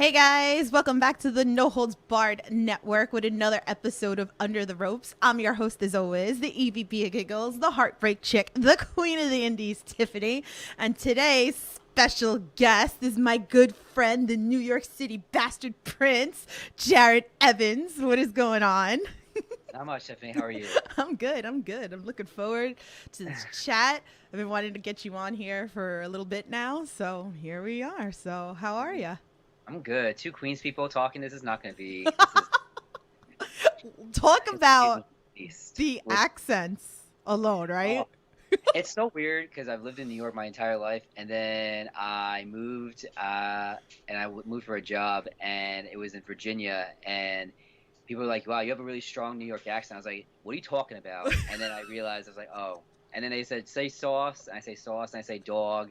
Hey guys, welcome back to the No Holds Barred Network with another episode of Under the Ropes. I'm your host as always, the EVP of Giggles, the Heartbreak Chick, the Queen of the Indies, Tiffany. And today's special guest is my good friend, the New York City bastard prince, Jared Evans. What is going on? Not much, Tiffany. How are you? I'm good. I'm looking forward to this chat. I've been wanting to get you on here for a little bit now, so here we are. So how are you? I'm good. Two Queens people talking. This is not going to be. This is Talk it's about beast. the accents alone, right? Oh, it's so weird because I've lived in New York my entire life, and then I moved, moved for a job, and it was in Virginia, and people were like, "Wow, you have a really strong New York accent." I was like, "What are you talking about?" And then I realized I was like, "Oh." And then they said, "Say sauce," and I say sauce, and I say dog.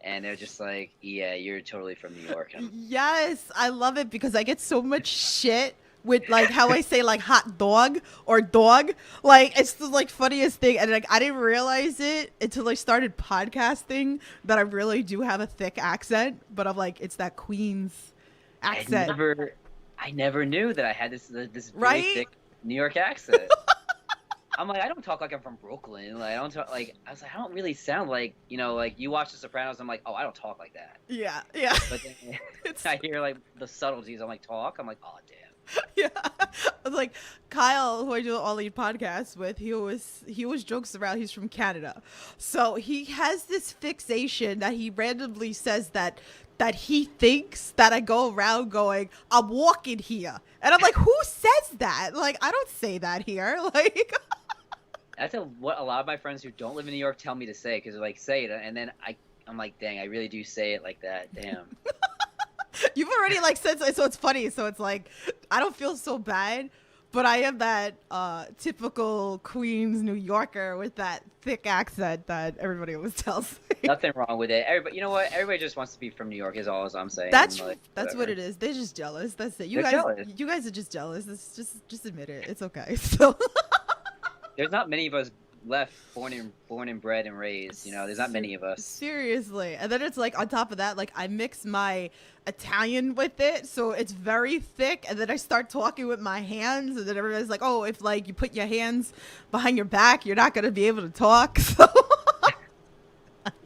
And they're just like, yeah, you're totally from New York. Yes, I love it because I get so much shit with like how I say like hot dog or dog. Like it's the like funniest thing, and like I didn't realize it until I started podcasting that I really do have a thick accent. But I'm like, it's that Queens I accent, never, I never knew that I had this really right? thick New York accent. I'm like, I don't talk like I'm from Brooklyn. Like I don't talk like I was like, I don't really sound like like you watch The Sopranos. I'm like, oh, I don't talk like that. Yeah, yeah. But then It's I hear like the subtleties. I'm like, talk. I'm like, oh damn. yeah. I was like Kyle, who I do all these podcasts with, he always jokes around he's from Canada. So he has this fixation that he randomly says that he thinks that I go around going, I'm walking here. And I'm like, who says that? Like, I don't say that here. Like What a lot of my friends who don't live in New York tell me to say because they're like, say it, and then I'm like, dang, I really do say it like that. Damn. you've already like said so it's funny. So it's like I don't feel so bad. But I am that typical Queens New Yorker with that thick accent that everybody always tells me. Nothing wrong with it. Everybody, you know what? Everybody just wants to be from New York. Is all I'm saying. That's Like, that's what whatever. it is. They're just jealous. That's it. They're jealous. You guys are just jealous. It's just admit it. It's okay. So There's not many of us left born and bred and raised. There's not many of us. seriously. And then it's like on top of that, like I mix my Italian with it, so it's very thick. And then I start talking with my hands, and then everybody's like, "Oh, if like you put your hands behind your back, you're not gonna be able to talk." So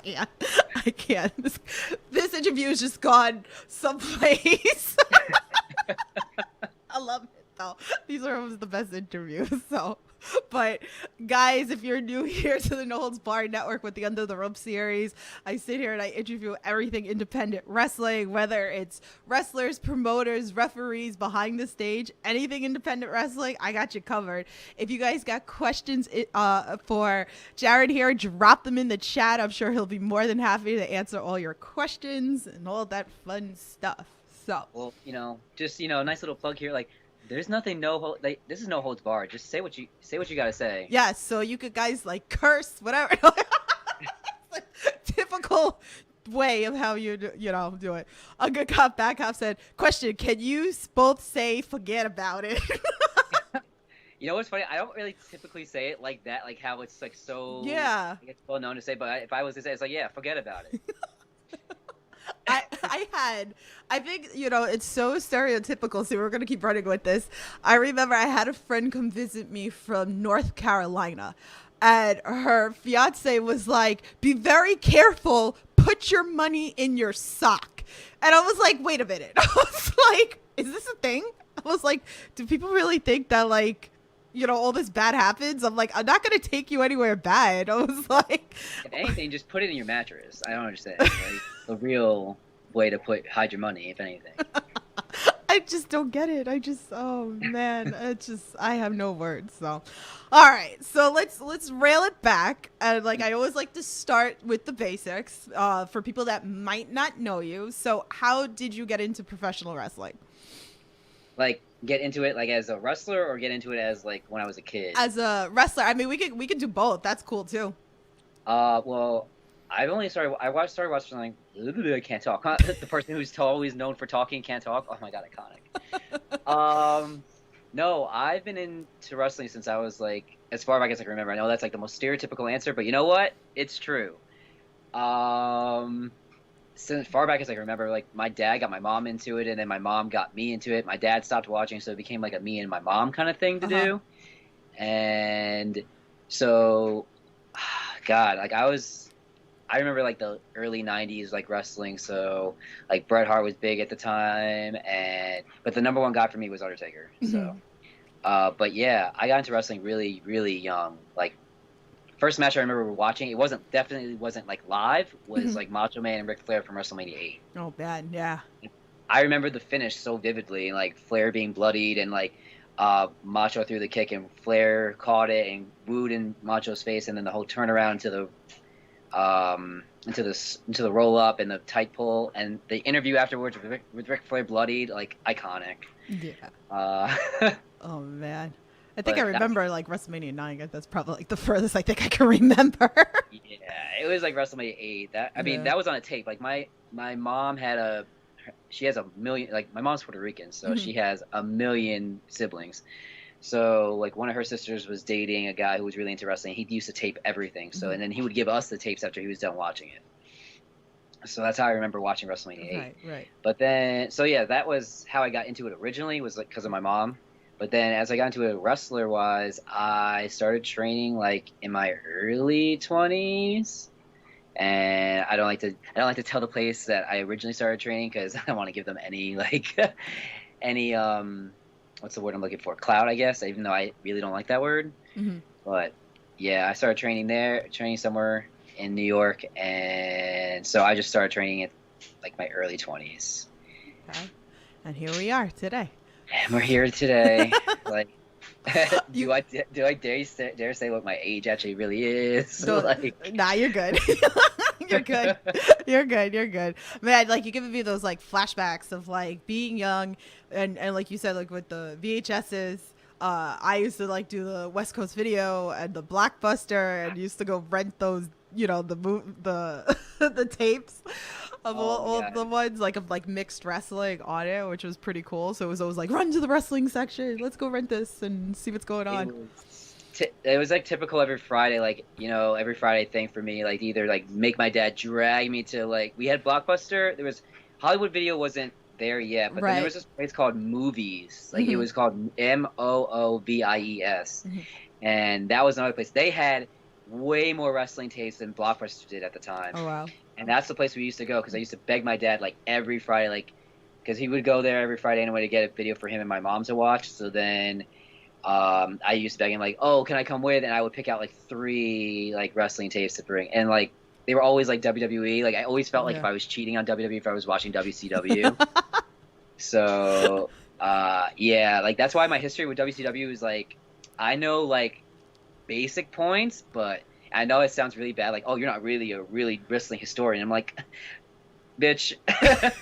yeah, I can't. This interview has just gone someplace. I love it though. These are always the best interviews. So, but guys, if you're new here to the No Holds Barred Network with the Under the Rope series, I sit here and I interview everything independent wrestling, whether it's wrestlers, promoters, referees, behind the stage, anything independent wrestling, I got you covered. If you guys got questions for Jared here, drop them in the chat. I'm sure he'll be more than happy to answer all your questions and all that fun stuff. So, Well, just nice little plug here. Like, there's nothing like this is no holds barred. Just say what you gotta say. yeah, so you could guys like curse, whatever. Typical way of how you do it. A good cop, bad cop said, question, can you both say forget about it? You know what's funny? I don't really typically say it like that, like how it's like so. Yeah. I guess well known to say, but if I was to say, it, it's like, yeah, forget about it. I think, it's so stereotypical, so we're going to keep running with this. I remember I had a friend come visit me from North Carolina, and her fiance was like, be very careful, put your money in your sock. And I was like, wait a minute. I was like, is this a thing? I was like, do people really think that, like, all this bad happens? I'm like, I'm not going to take you anywhere bad. I was like, If anything, just put it in your mattress. I don't understand. Like, the real way to hide your money, if anything. I just don't get it. Oh man, I have no words. So, all right, so let's rail it back. And like I always like to start with the basics for people that might not know you. So, how did you get into professional wrestling? Like, get into it like as a wrestler, or get into it as like when I was a kid. As a wrestler, I mean, we could do both. That's cool too. Well, started watching like I can't talk. Huh? The person who's always known for talking can't talk. Oh my god, iconic. No, I've been into wrestling since I was like, as far back as I can remember. I know that's like the most stereotypical answer, but you know what? It's true. since far back as I can remember, like my dad got my mom into it, and then my mom got me into it. My dad stopped watching, so it became like a me and my mom kind of thing to Uh-huh. do. And so, God, like I remember like the early '90s like wrestling. So like Bret Hart was big at the time, and but the number one guy for me was Undertaker. So, Mhm. but yeah, I got into wrestling really, really young. Like first match I remember watching, it wasn't like live, was Mhm. like Macho Man and Ric Flair from WrestleMania 8. Oh, bad. Yeah. I remember the finish so vividly, like Flair being bloodied and like Macho threw the kick and Flair caught it and wooed in Macho's face, and then the whole turnaround to into the roll up and the tight pull and the interview afterwards with Ric Flair bloodied, like iconic. Yeah. Uh, Oh man. I think I but that was, remember like WrestleMania 9. That's probably like the furthest I think I can remember. yeah, it was like WrestleMania 8. That I mean Yeah. that was on a tape. Like my mom she has a million, like my mom's Puerto Rican, so Mhm. she has a million siblings. So like one of her sisters was dating a guy who was really into wrestling. He used to tape everything. So Mhm. and then he would give us the tapes after he was done watching it. So that's how I remember watching WrestleMania 8. Right, right. But then so yeah, that was how I got into it originally, was like because of my mom. But then as I got into it wrestler wise, I started training like in my early 20s. And I don't like to tell the place that I originally started training because I don't want to give them any like any what's the word I'm looking for, clout, I guess, even though I really don't like that word. Mhm. But yeah, I started training somewhere in New York, and so I just started training at like my early 20s. Okay. And here we are today. And we're here today. Like, You do I dare say what my age actually really is? don't. Like, Nah, you're good. You're good. You're good. You're good. Man, like you're giving me those like flashbacks of like being young, and like you said, like with the VHSs. I used to like do the West Coast Video and the Blockbuster, and used to go rent those, the the tapes of oh my all God. the ones like of like mixed wrestling on it, which was pretty cool. So it was always like, run to the wrestling section, let's go rent this and see what's going It on. was it was like typical every Friday, like every Friday thing for me, like either like make my dad drag me to, like, we had Blockbuster. There was Hollywood Video wasn't there yet, but then there Right. was this place called Movies, like it Hmm. was called Moovies, Hmm. and that was another place. They had way more wrestling tapes than Blockbuster did at the time, Oh wow. and that's the place we used to go because I used to beg my dad like every Friday, like because he would go there every Friday anyway to get a video for him and my mom to watch. So then I used to beg him like, "Oh, can I come with?" And I would pick out like 3 like wrestling tapes to bring, and like they were always like WWE. Like I always felt like if Yeah. I was cheating on WWE if I was watching WCW. So yeah, like that's why my history with WCW is like I know like basic points, but I know it sounds really bad. Like, oh, you're not really a really wrestling historian. I'm like, bitch,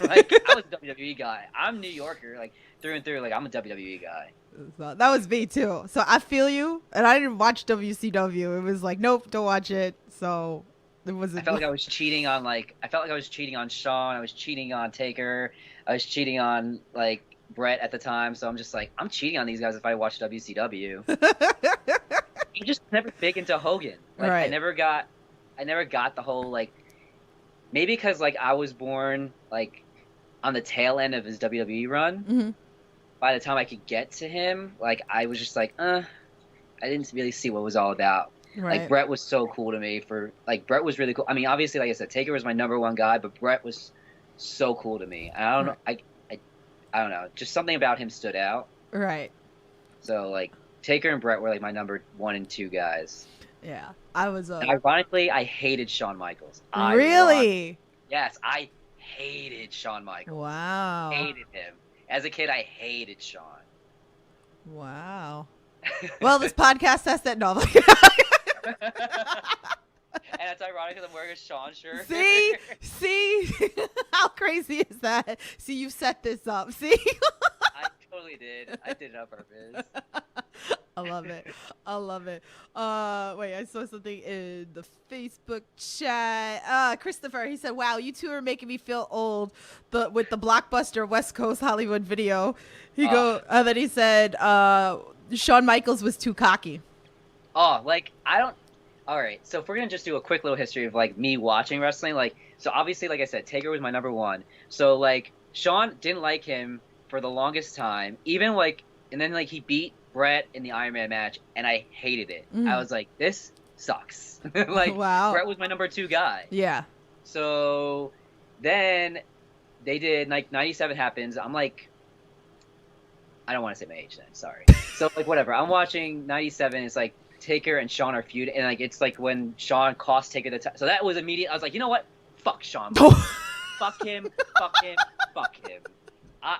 like I was a WWE guy. I'm New Yorker, like through and through. Like I'm a WWE guy. So that was me too. So I feel you, and I didn't watch WCW. It was like, nope, don't watch it. So it I wasn't. felt like I was cheating on I felt like I was cheating on Shawn. I was cheating on Taker. I was cheating on like Brett at the time. So I'm just like, I'm cheating on these guys if I watch WCW. I'm just never big into Hogan. Like Right. I never got the whole like, maybe because like I was born like on the tail end of his WWE run. Hmm. By the time I could get to him, like I was just like, I didn't really see what it was all about. Like Right. Brett was so cool to me Brett was really cool. I mean, obviously, like I said, Taker was my number one guy, but Brett was so cool to me. And I don't know, I don't know, just something about him stood out. Right. So like Taker and Brett were like my number 1 and 2 guys. Yeah. I was And ironically, I hated Shawn Michaels. really. Yes, I hated Shawn Michaels. Wow. Hated him. As a kid, I hated Shawn. Wow. Well, this podcast has that novel. And it's ironic because I'm wearing a Shawn shirt. See, how crazy is that? See, you set this up. See, I totally did. I did it on purpose. I love it. I love it. Wait, I saw something in the Facebook chat. Christopher, he said, "Wow, you two are making me feel old." With the Blockbuster West Coast Hollywood Video, and then he said, "Shawn Michaels was too cocky." Oh, like I don't. All right, so if we're gonna just do a quick little history of like me watching wrestling, like so obviously, like I said, Taker was my number one. So like Sean didn't like him for the longest time, even like, and then like he beat Brett in the Iron Man match, and I hated it. I Mm. was like, this sucks. Like Wow. Brett was my number two guy. Yeah. So then they did like '97 happens. I'm like, I don't want to say my age then. Sorry. So like whatever. I'm watching '97. It's like Taker and Shawn are feud, and like it's like when Shawn cost Taker the title. So that was immediate. I was like, you know what? Fuck Shawn. Fuck him. Fuck him. Fuck him.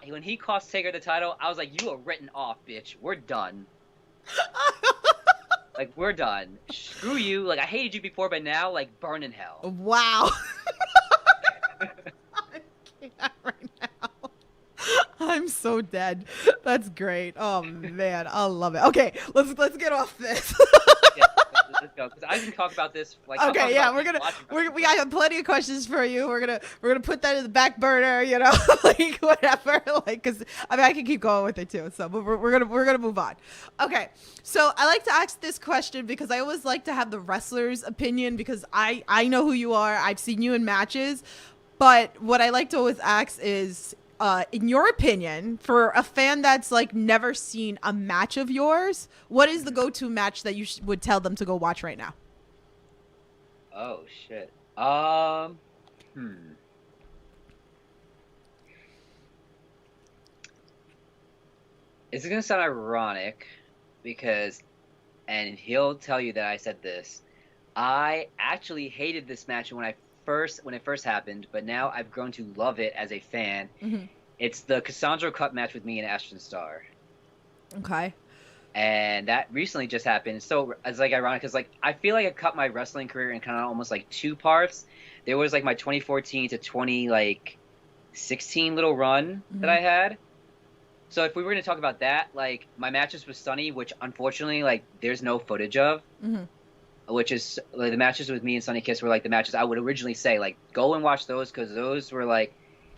When he cost Taker the title, I was like, you are written off, bitch. We're done. Like we're done. Screw you. Like I hated you before, but now like burn in hell. Wow. I can't right now. I'm so dead. That's great. Oh man, I love it. Okay, let's get off this. Yeah, let's go. Because I can talk about this. Like, Okay, yeah, we got plenty of questions for you. We're gonna put that in the back burner, you know, like whatever, like because I mean I can keep going with it too. So, but we're gonna move on. Okay, so I like to ask this question because I always like to have the wrestler's opinion because I know who you are. I've seen you in matches, but what I like to always ask is, in your opinion, for a fan that's like never seen a match of yours, what is the go-to match that you would tell them to go watch right now? Oh shit. It's gonna sound ironic because, and he'll tell you that I said this. I actually hated this match when it first happened, but now I've grown to love it as a fan. Mm-hmm. It's the Cassandra Cup match with me and Ashton Starr. Okay. And that recently just happened. So it's like ironic because like I feel like I cut my wrestling career in kind of almost like two parts. There was like my 2014 to 2016 little run that I had. So if we were going to talk about that, like my matches with Sunny, which unfortunately like there's no footage of, which is like the matches with me and Sunny Kiss were like the matches I would originally say like go and watch those because those were like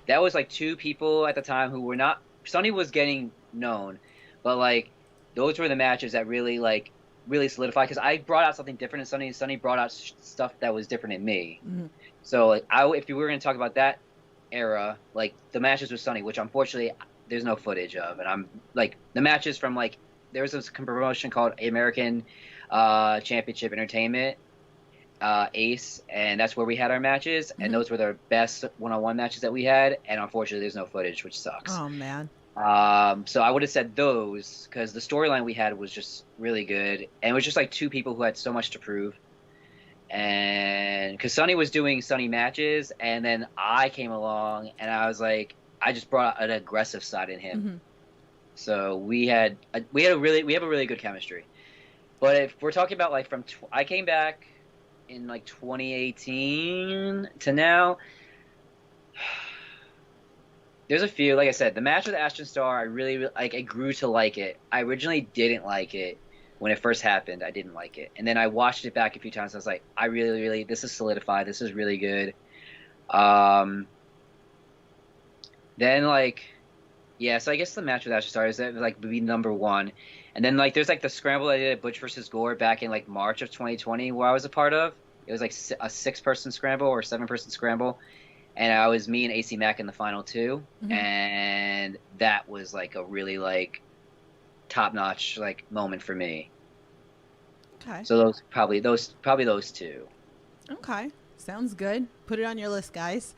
that was like two people at the time who were not Sunny was getting known, but like those were the matches that really like really solidified because I brought out something different in Sunny and Sunny brought out stuff that was different in me. So like if we were going to talk about that era, like the matches with Sunny, which unfortunately there's no footage of, and I'm like the matches from like there was this promotion called American Championship Entertainment, Ace, and that's where we had our matches, and those were the best one-on-one matches that we had, and unfortunately there's no footage, which sucks. Oh man. So I would have said those because the storyline we had was just really good, and it was just like two people who had so much to prove. And because Sunny was doing Sunny matches, and then I came along, and I was like, I just brought out an aggressive side in him. So we have a really good chemistry. But if we're talking about like I came back in like 2018 to now, there's a few. Like I said, the match with Ashton Starr, I really like. I grew to like it. I originally didn't like it when it first happened. I didn't like it, and then I watched it back a few times. I was like, I really, this is solidified. This is really good. Then like, yeah. So I guess the match with Ashton Starr is that like would be number one, and then like there's like the scramble I did at Butch versus Gore back in like March of 2020, where I was a part of. It was like a 6-person scramble or 7-person scramble. And I was me and AC Mack in the final two, and that was like a really like top-notch like moment for me. Okay. So those probably those two. Okay. Sounds good. Put it on your list, guys.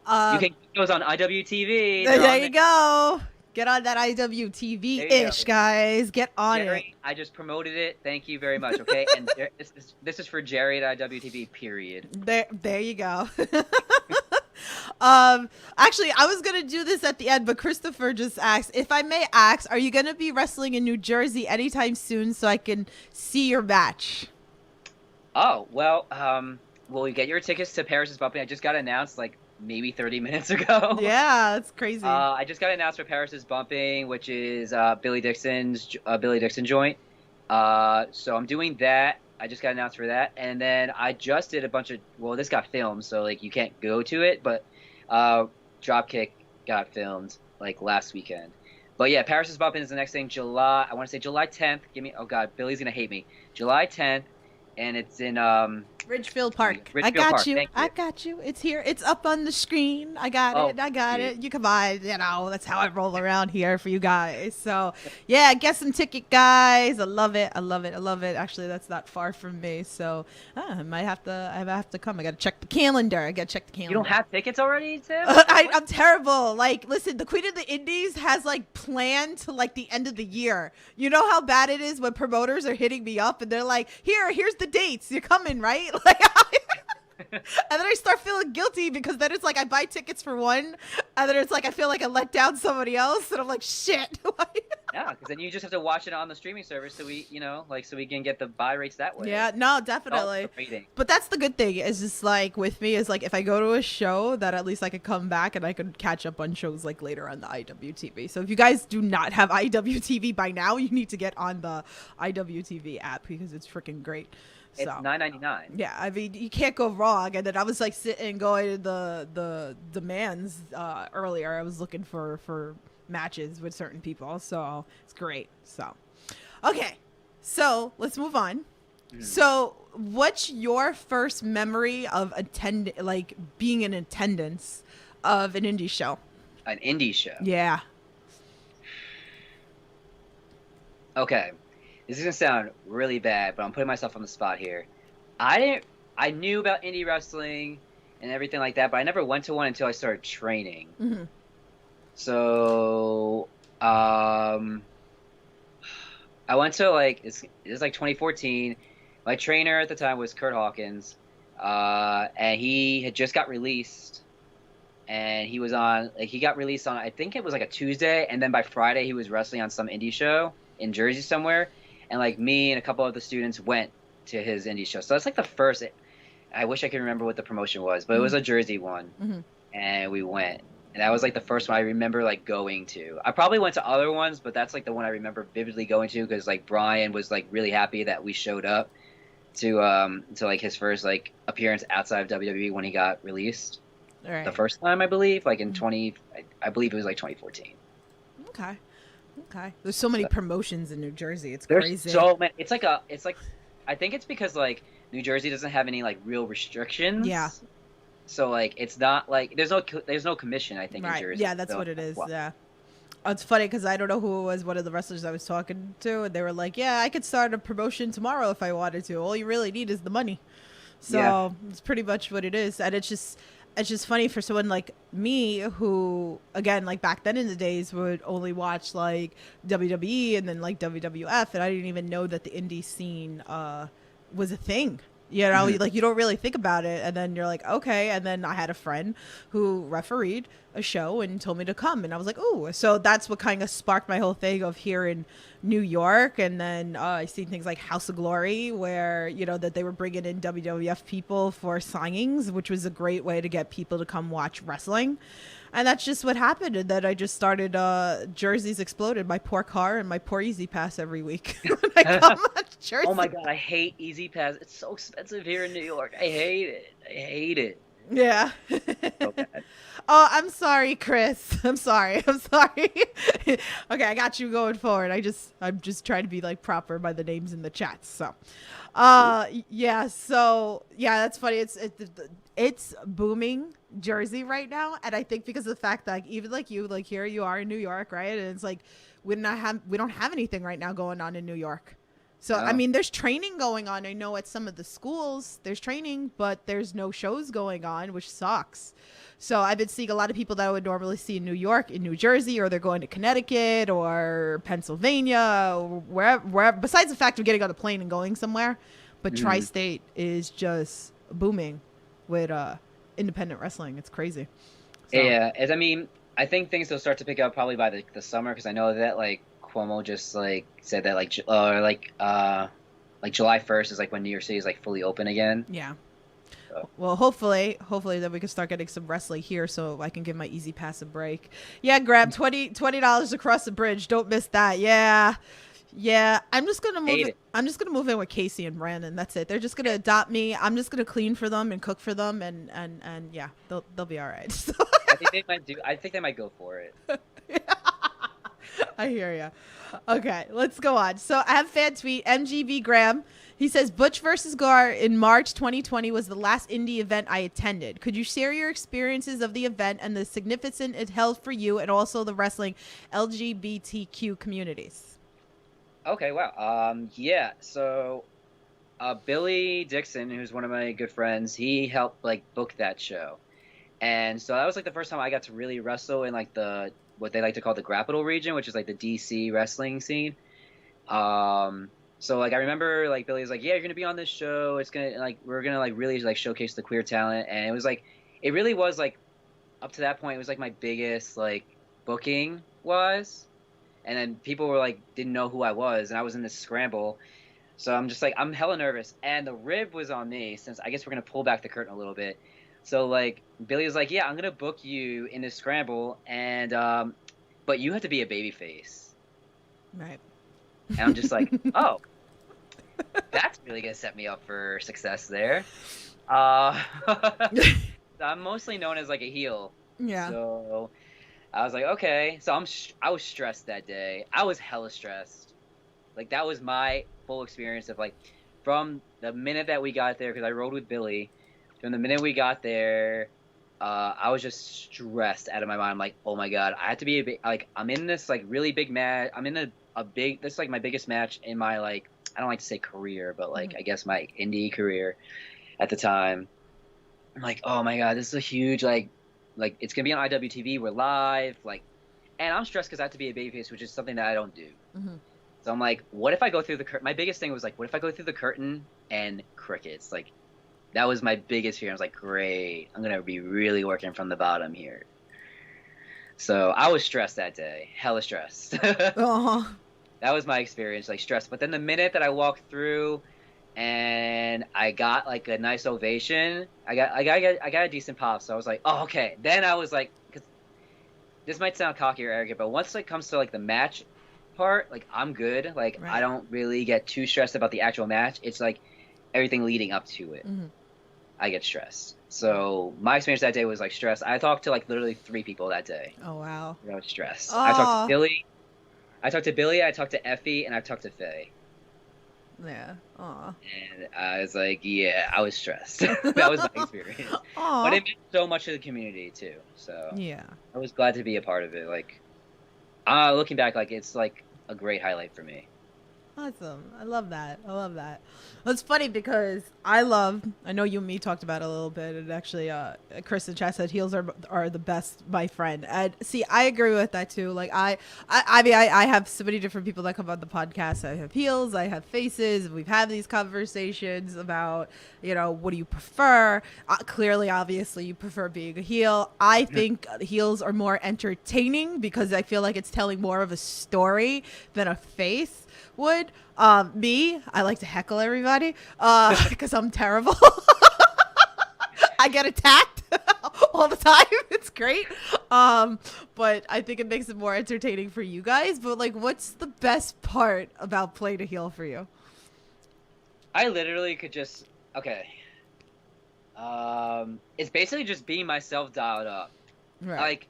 You can get those on IWTV. There you go. Get on that IWTV-ish, guys. Get on Jerry, it. I just promoted it. Thank you very much. Okay, and this is for Jerry at IWTV. Period. There you go. Actually, I was gonna do this at the end, but Christopher just asked, if I may ask, are you gonna be wrestling in New Jersey anytime soon so I can see your match? Oh well, will you get your tickets to Paris is Bumping? I just got announced like maybe 30 minutes ago. Yeah, that's crazy. I just got announced for Paris is Bumping, which is Billy Dixon joint. So I'm doing that. I just got announced for that, and then I just did a bunch of. Well, this got filmed, so like you can't go to it, but Dropkick got filmed like last weekend. But yeah, Paris is Bumping is the next thing. I want to say July 10th. Oh God, Billy's gonna hate me. July 10th, and it's in Ridgefield Park. I Ridgefield got Park. you. Thank you. I got you. It's here. It's up on the screen. I got Oh, it. I got sweet. it. You can buy it. You know, that's how I roll around here for you guys. So, yeah, get some ticket, guys. I love it. I love it. I love it. Actually, that's not far from me. So, I might have to. I have to come. I got to check the calendar. I got to check the calendar. You don't have tickets already, Tim? I'm terrible. Like, listen, the Queen of the Indies has like planned to like the end of the year. You know how bad it is when promoters are hitting me up and they're like, here's the dates. You're coming, right? Like, and then I start feeling guilty because then it's like I buy tickets for one, and then it's like I feel like I let down somebody else, and I'm like, shit. Yeah, because then you just have to watch it on the streaming service, so we, so we can get the buy rates that way. Yeah, no, definitely. But that's the good thing is just like with me is like if I go to a show that at least I could come back and I could catch up on shows like later on the IWTV. So if you guys do not have IWTV by now, you need to get on the IWTV app because it's freaking great. It's $9.99. Yeah, I mean you can't go wrong. And then I was like sitting going to the demands earlier. I was looking for matches with certain people, so it's great. So, okay, so let's move on. So, what's your first memory of being in attendance of an indie show? An indie show. Yeah. Okay. This is gonna sound really bad, but I'm putting myself on the spot here. I knew about indie wrestling and everything like that, but I never went to one until I started training. Mm-hmm. So, I went to it was like 2014. My trainer at the time was Kurt Hawkins, and he had just got released, and he got released on, I think it was like a Tuesday, and then by Friday he was wrestling on some indie show in Jersey somewhere. And like me and a couple of the students went to his indie show. So that's like the first. I wish I could remember what the promotion was, but it was a Jersey one, and we went. And that was like the first one I remember like going to. I probably went to other ones, but that's like the one I remember vividly going to because like Brian was like really happy that we showed up to like his first like appearance outside of WWE when he got released. All right. The first time I believe, like in I believe it was like 2014. Okay. There's so many promotions in New Jersey. It's There's crazy. so many. It's like I think it's because like New Jersey doesn't have any like real restrictions. Yeah. So like it's not like there's no commission, I think, in Jersey. Yeah, that's what it is. Yeah. Oh, it's funny because I don't know who it was, one of the wrestlers I was talking to, and they were like, "Yeah, I could start a promotion tomorrow if I wanted to. All you really need is the money." So it's pretty much what it is, and it's just funny for someone like me who, again, like back then in the days would only watch like WWE and then like WWF, and I didn't even know that the indie scene was a thing. You know, like you don't really think about it, and then you're like, okay. And then I had a friend who refereed a show and told me to come, and I was like, ooh. So that's what kind of sparked my whole thing of here in New York. And then I seen things like House of Glory, where that they were bringing in WWF people for signings, which was a great way to get people to come watch wrestling. And that's just what happened. And then I just started Jerseys exploded. My poor car and my poor Easy Pass every week when I come on Jersey. Oh my God, I hate Easy Pass. It's so expensive here in New York. I hate it. Yeah. So bad. Oh, I'm sorry, Chris. I'm sorry. Okay, I got you going forward. I'm just trying to be like proper by the names in the chat. So, yeah. So yeah, that's funny. It's booming Jersey right now, and I think because of the fact that like, even like you, like here you are in New York, right? And it's like we don't have anything right now going on in New York. So, I mean, there's training going on. I know at some of the schools there's training, but there's no shows going on, which sucks. So I've been seeing a lot of people that I would normally see in New York, in New Jersey, or they're going to Connecticut or Pennsylvania, or wherever, besides the fact of getting on a plane and going somewhere. But Tri-State is just booming with independent wrestling. It's crazy. So. Yeah, I mean, I think things will start to pick up probably by the summer, because I know that like Cuomo just like said that like July 1st is like when New York City is like fully open again. Yeah. So. Well, hopefully that we can start getting some wrestling here, so I can give my Easy Pass a break. Yeah, grab $20 across the bridge. Don't miss that. Yeah. I'm just gonna move in with Casey and Brandon. That's it. They're just gonna adopt me. I'm just gonna clean for them and cook for them, and yeah, they'll be all right. So. I think they might go for it. I hear ya. Okay, let's go on. So I have fan tweet MGV Graham. He says Butch versus Gar in March 2020 was the last indie event I attended. Could you share your experiences of the event and the significance it held for you and also the wrestling LGBTQ communities? Okay, wow. Yeah. So, Billy Dixon, who's one of my good friends, he helped like book that show, and so that was like the first time I got to really wrestle in like the what they like to call the Grapple region, which is like the DC wrestling scene. So like I remember like Billy was like, yeah, you're gonna be on this show. It's gonna like we're gonna like really like showcase the queer talent, and it was like it really was like up to that point it was like my biggest like booking was, and then people were like didn't know who I was, and I was in this scramble. So I'm just like I'm hella nervous, and the rib was on me since I guess we're gonna pull back the curtain a little bit. So like Billy was like, yeah, I'm gonna book you in this scramble, and but you have to be a baby face. Right. And I'm just like, oh, that's really gonna set me up for success there. Uh, I'm mostly known as like a heel. Yeah. So I was like, okay. So I was stressed that day. I was hella stressed. Like that was my full experience of like from the minute that we got there because I rode with Billy. From the minute we got there, I was just stressed out of my mind. I'm like, oh my god, I have to be like I'm in this like really big match. I'm in a big. This is like my biggest match in my like I don't like to say career, but like I guess my indie career at the time. I'm like, oh my god, this is a huge like it's gonna be on IWTV. We're live, like, and I'm stressed because I have to be a babyface, which is something that I don't do. Mm-hmm. So I'm like, what if I go through the curtain? My biggest thing was like, what if I go through the curtain and crickets? Like, that was my biggest fear. I was like, great, I'm gonna be really working from the bottom here. So I was stressed that day, hella stressed. Uh-huh. That was my experience, like stressed. But then the minute that I walked through and I got like a nice ovation, I got a decent pop. So I was like, oh, okay. Then I was like, because this might sound cocky or arrogant, but once it comes to like the match part, like I'm good. Like Right. I don't really get too stressed about the actual match. It's like everything leading up to it. Mm-hmm. I get stressed. So my experience that day was like stressed. I talked to like literally 3 people that day. Oh wow. I was stressed. Oh. I talked to Billy, I talked to Effie, and I talked to Faye. Yeah. Aw. And I was like, yeah, I was stressed. That was my experience. Aw. But it meant so much to the community too. So Yeah. I was glad to be a part of it. Like, looking back, like it's like a great highlight for me. Awesome. I love that. I love that. Well, it's funny because I know you and me talked about it a little bit, and actually Chris and Chad said heels are the best, my friend. And see, I agree with that too. Like I mean I have so many different people that come on the podcast. I have heels, I have faces. We've had these conversations about, you know, what do you prefer? Clearly, obviously you prefer being a heel. I think heels are more entertaining because I feel like it's telling more of a story than a face would. I like to heckle everybody because I'm terrible. I get attacked all the time. It's great. But I think it makes it more entertaining for you guys. But like, what's the best part about playing a heel for you? I literally could just okay. It's basically just being myself dialed up. Right. Like,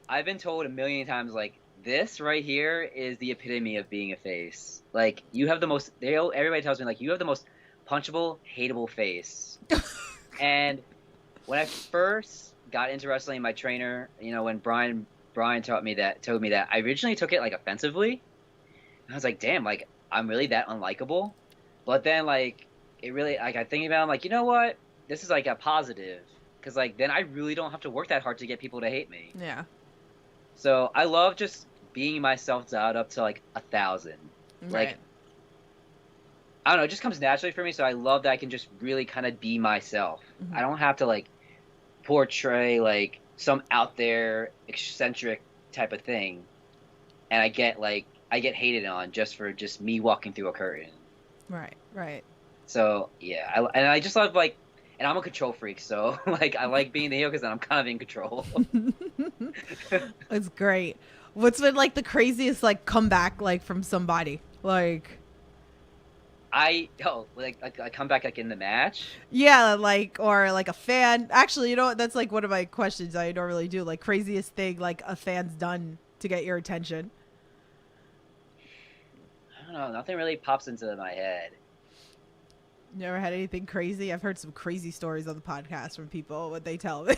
I've been told a million times, like, this right here is the epitome of being a face. Like, you have the most, everybody tells me, like, you have the most punchable, hateable face. And when I first got into wrestling, my trainer, you know, when Brian told me that, I originally took it, like, offensively. And I was like, damn, like, I'm really that unlikable? But then, like, it really, like, I think about it, I'm like, you know what? This is, like, a positive. Because, like, then I really don't have to work that hard to get people to hate me. Yeah. So I love just being myself dialed up to like 1,000. Right. Like, I don't know, it just comes naturally for me. So I love that I can just really kind of be myself. Mm-hmm. I don't have to like portray like some out there eccentric type of thing. And I get hated on just for just me walking through a curtain. Right. Right. So yeah, I just love like, and I'm a control freak, so like I like being the heel because then I'm kind of in control. It's great. What's been like the craziest like comeback like from somebody? Like I come back like in the match. yeah, like or like a fan. Actually, you know what? That's like one of my questions I normally do. Like craziest thing like a fan's done to get your attention. don't know. Nothing really pops into my head. You never had anything crazy? I've heard some crazy stories on the podcast from people, what they tell me.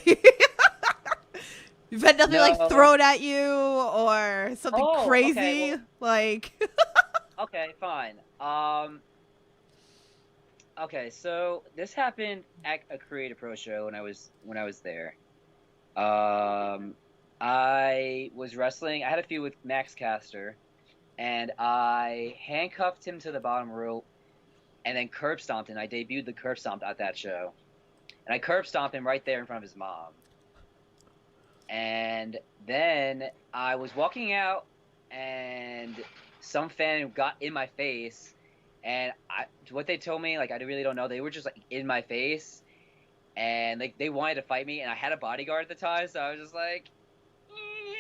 You've had nothing like thrown at you or something crazy? Okay, like okay, fine. Okay, so this happened at a Creative Pro show when I was there. I was wrestling. I had a feud with Max Caster, and I handcuffed him to the bottom rope, and then curb stomped him. I debuted the curb stomp at that show, and I curb stomped him right there in front of his mom. And then I was walking out, and some fan got in my face, and what they told me, like, I really don't know. They were just like in my face, and like they wanted to fight me, and I had a bodyguard at the time, so I was just like,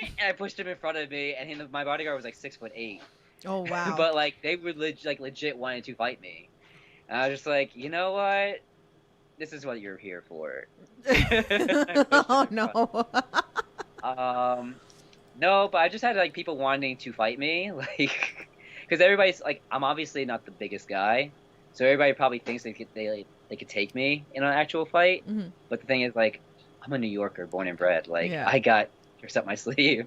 and I pushed him in front of me, and my bodyguard was like 6'8". Oh wow! But like they were legit wanting to fight me, and I was just like, you know what? This is what you're here for. Oh no. No, but I just had like people wanting to fight me, like, because everybody's like, I'm obviously not the biggest guy, so everybody probably thinks they could take me in an actual fight. Mm-hmm. But the thing is, like, I'm a New Yorker, born and bred. Like, yeah. I got tricks up my sleeve.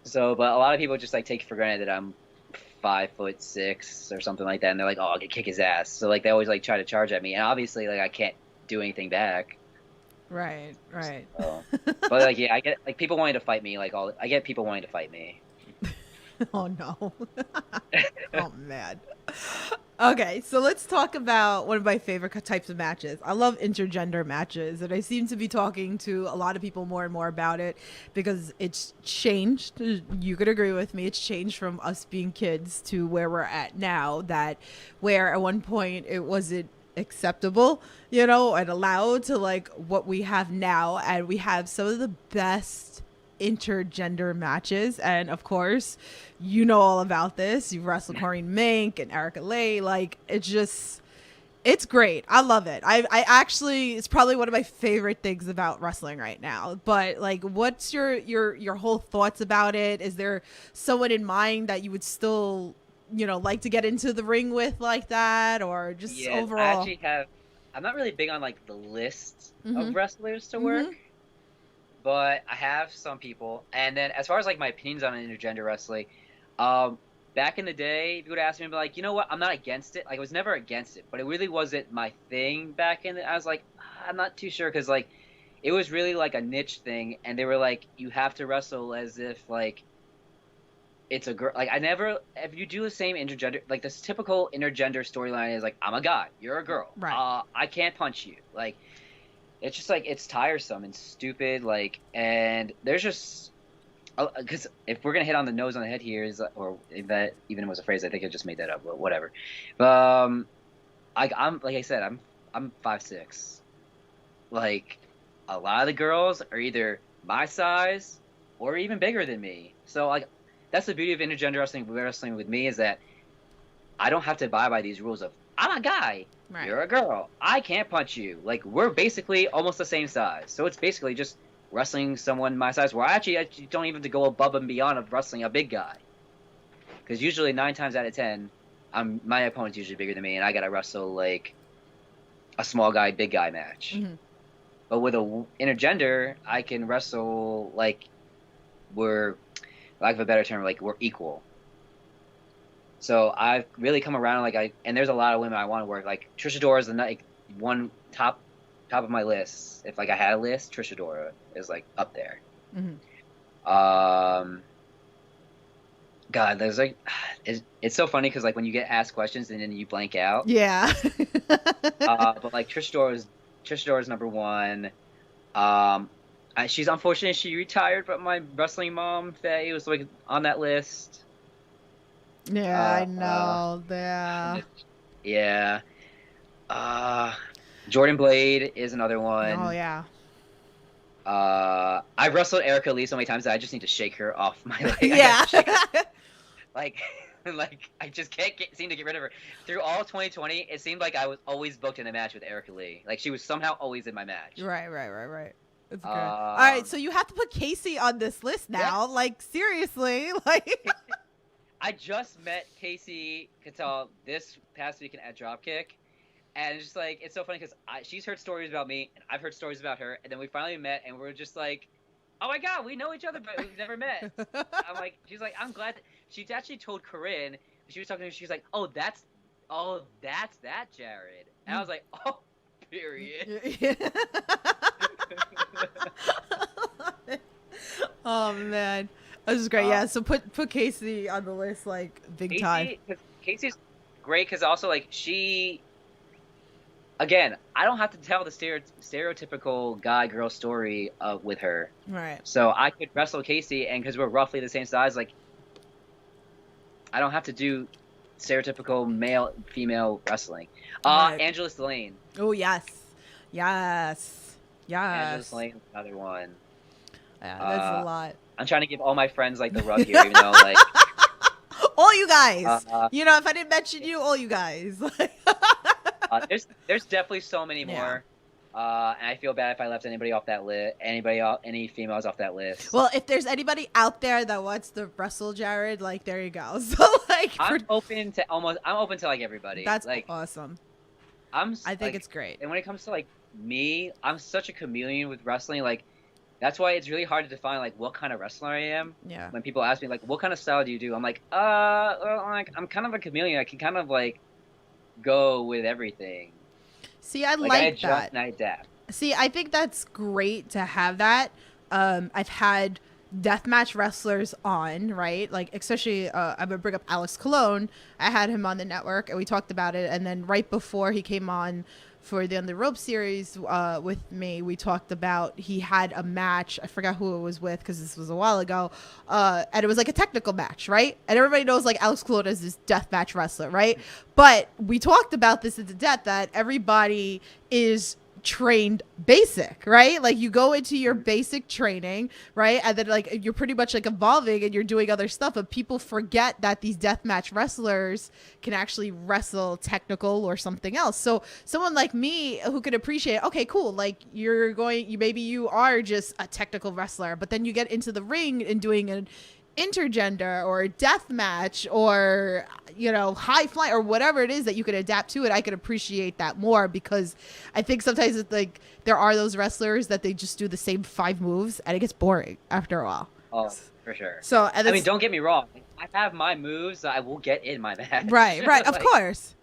So, but a lot of people just like take for granted that I'm 5'6" or something like that, and they're like, oh, I'll kick his ass. So like they always like try to charge at me, and obviously like I can't do anything back. Right. So, but like, yeah, I get like people wanting to fight me. I get people wanting to fight me. Oh no. Oh man. Okay, so let's talk about one of my favorite types of matches. I love intergender matches, and I seem to be talking to a lot of people more and more about it because it's changed. You could agree with me. It's changed from us being kids to where we're at now, that where at one point it wasn't acceptable, and allowed, to like what we have now, and we have some of the best intergender matches. And of course, you know all about this. You've wrestled Maureen Mink and Erica Lay. Like, it's great. I love it. I actually, it's probably one of my favorite things about wrestling right now. But like, what's your whole thoughts about it? Is there someone in mind that you would still like to get into the ring with like that, or just overall? I actually have. I'm not really big on like the list of wrestlers to work, but I have some people. And then as far as like my opinions on intergender wrestling, back in the day, if you would ask me, I'd be like, you know what, I'm not against it. Like, I was never against it, but it really wasn't my thing back in. I was like, I'm not too sure, because like it was really like a niche thing, and they were like, you have to wrestle as if like it's a girl. Like, if you do the same intergender, like this typical intergender storyline is like, I'm a guy, you're a girl, right? I can't punch you. Like, it's just like, it's tiresome and stupid. Like, and there's just, because if we're gonna hit on the nose on the head here, or if that even was a phrase, I think I just made that up, but whatever. I'm like I said, I'm 5'6". Like, a lot of the girls are either my size or even bigger than me. So like, that's the beauty of intergender wrestling with me, is that I don't have to abide by these rules of, I'm a guy, right, you're a girl, I can't punch you. Like, we're basically almost the same size. So it's basically just wrestling someone my size, where I actually don't even have to go above and beyond of wrestling a big guy. Because usually 9 times out of 10, my opponent's usually bigger than me, and I gotta wrestle like a small guy, big guy match. But with a intergender, I can wrestle like we're, lack of a better term, like we're equal. So I've really come around, like and there's a lot of women I want to work. Like Trisha Dora is like one top of my list. If like I had a list, Trisha Dora is like up there. God, there's like, it's so funny because like when you get asked questions and then you blank out. Yeah. But like Trisha Dora's number one. She's unfortunate she retired, but my wrestling mom Faye was like on that list. Yeah, I know. Yeah. Jordan Blade is another one. Oh yeah. I've wrestled Erica Lee so many times that I just need to shake her off my leg. Yeah. Like I just can't seem to get rid of her. Through all of 2020, it seemed like I was always booked in a match with Erica Lee. Like, she was somehow always in my match. Right. That's good. All right, so you have to put Casey on this list now. Yeah. Like, seriously, like. I just met Casey Cattell this past weekend at Dropkick, and it's just like it's so funny because she's heard stories about me and I've heard stories about her, and then we finally met and we're just like, oh my god, we know each other but we've never met. I'm like, she's like, I'm glad. She actually told Corinne. She was talking to me. She's like, oh that's that Jared, and I was like, oh, period. Oh man, this is great. Yeah, so put Casey on the list, like big time. Casey's great because also like again, I don't have to tell the stereotypical guy-girl story with her. Right. So I could wrestle Casey, and because we're roughly the same size, like I don't have to do stereotypical male-female wrestling. Right. Angelus Lane. Oh yes. Angelus Lane, another one. Yeah, that's a lot. I'm trying to give all my friends like the rub here, even though like all you guys. You know, if I didn't mention you, all you guys. There's definitely so many more. And I feel bad if I left anybody off that list. Any females off that list. Well, if there's anybody out there that wants to wrestle Jared, like there you go. So like, I'm open to like everybody. That's like awesome. I think like, it's great. And when it comes to like me, I'm such a chameleon with wrestling. Like that's why it's really hard to define like what kind of wrestler I am. Yeah. When people ask me like, what kind of style do you do? I'm like, well, like I'm kind of a chameleon. I can kind of like go with everything. See, I like that. And I adapt. See, I think that's great to have that. I've had deathmatch wrestlers on, right? Like, especially, I'm going to bring up Alex Colon. I had him on the network, and we talked about it. And then right before he came on for the On the Rope series with me, we talked about he had a match. I forgot who it was with because this was a while ago. And it was like a technical match, right? And everybody knows like Alex Colon is this deathmatch wrestler, right? But we talked about this into depth that everybody is trained basic, right? Like you go into your basic training, right? And then like you're pretty much like evolving and you're doing other stuff, but people forget that these deathmatch wrestlers can actually wrestle technical or something else. So someone like me who could appreciate, okay, cool, like maybe you are just a technical wrestler, but then you get into the ring and doing an intergender or death match or high fly or whatever it is that you could adapt to it. I could appreciate that more because I think sometimes it's like there are those wrestlers that they just do the same 5 moves and it gets boring after a while. Oh, for sure. So I mean, don't get me wrong, I have my moves that I will get in my match. Right like, of course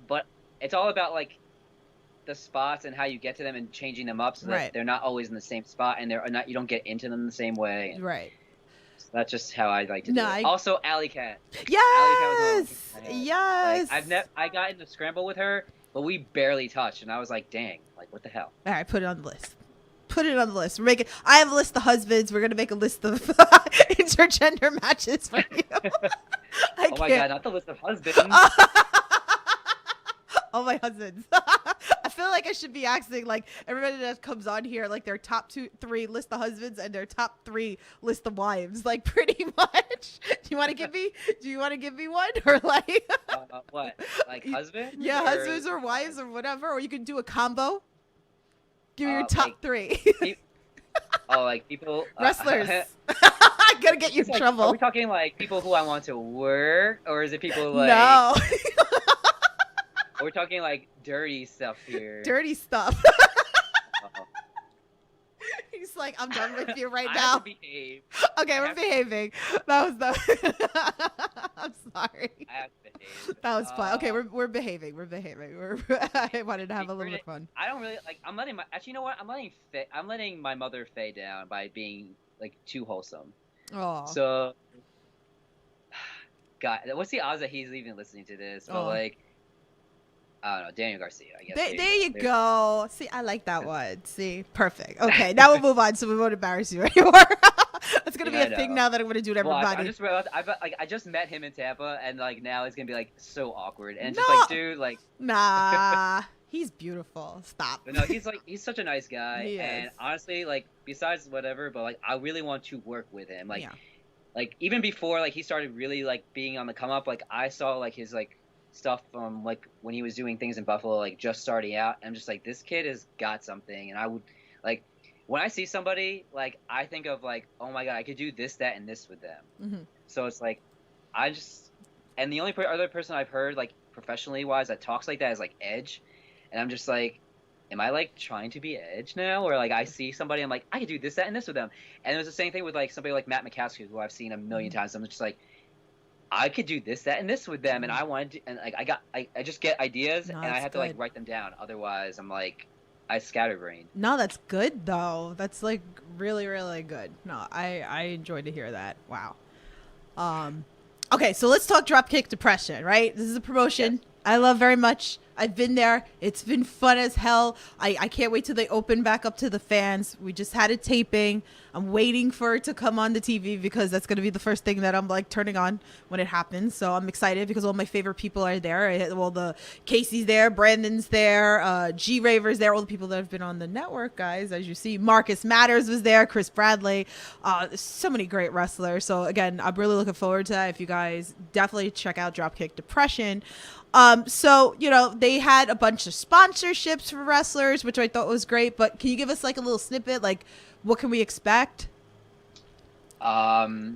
but it's all about like the spots and how you get to them and changing them up so that they're not always in the same spot and you don't get into them the same way. Right. That's just how I like to do it. Also, Alley Cat. Yes! Yes! Like, I got into Scramble with her, but we barely touched, and I was like, dang, like, what the hell? All right, put it on the list. I have a list of husbands. We're going to make a list of intergender matches for you. Oh my god, not the list of husbands. Oh, my husbands. I feel like I should be asking like everybody that comes on here, like their top 3 list the husbands and their top 3 list the wives, like pretty much. Do you want to give me one or like what? Like husbands? Yeah, husbands or wives or whatever, or you can do a combo. Give me your top 3. Like people wrestlers. I gotta get you in trouble. Are we talking like people who I want to work, or is it people like No. We're talking like dirty stuff here. Dirty stuff. He's like, I'm done with you right now. I have to behave. Okay, we're behaving. That was the. I'm sorry. I have to behave. That was fun. Okay, we're behaving. I wanted to have a little bit of fun. I don't really like. I'm letting my. Actually, you know what? I'm letting my mother Faye down by being like too wholesome. Oh. So, God, what's the odds that he's even listening to this? But like. I don't know, Daniel Garcia, I guess. There you go. See, I like that one. See, perfect. Okay, now we'll move on so we won't embarrass you anymore. That's gonna be a thing now that I'm gonna do to everybody. I just realized I just met him in Tampa, and like now it's gonna be like so awkward, and just like, dude, like. Nah, he's beautiful. Stop. But no, he's such a nice guy, and honestly, like besides whatever, but like I really want to work with him, like, like even before like he started really like being on the come up, like I saw like his like. Stuff from like when he was doing things in Buffalo, like just starting out. I'm just like, this kid has got something, and I would like when I see somebody like I think of like, oh my god, I could do this, that, and this with them. Mm-hmm. So it's like, I just, and the only other person I've heard like professionally wise that talks like that is like Edge, and I'm just like, am I like trying to be Edge now, or like I see somebody, I'm like, I could do this, that, and this with them, and it was the same thing with like somebody like Matt McCaskill, who I've seen a million times. I'm just like, I could do this, that, and this with them, and I wanted to, and like I just get ideas, No, and I that's have to like good. write them down. Otherwise, I'm like, I scatterbrain. No, that's good though. That's like really, really good. No, I enjoyed to hear that. Wow. Um, okay, so let's talk Dropkick Depression, right? This is a Yes. promotion I love very much. I've been there. It's been fun as hell. I can't wait till they open back up to the fans. We just had a taping. I'm waiting for it to come on the TV because that's going to be the first thing that I'm like turning on when it happens. So I'm excited because all my favorite people are there. Well, the Casey's there, Brandon's there, G Raver's there, all the people that have been on the network, guys. As you see, Marcus Matters was there, Chris Bradley. There's so many great wrestlers. So again, I'm really looking forward to that. If you guys definitely check out Dropkick Depression. So, you know, they had a bunch of sponsorships for wrestlers, which I thought was great, but can you give us like a little snippet? Like, what can we expect? Let's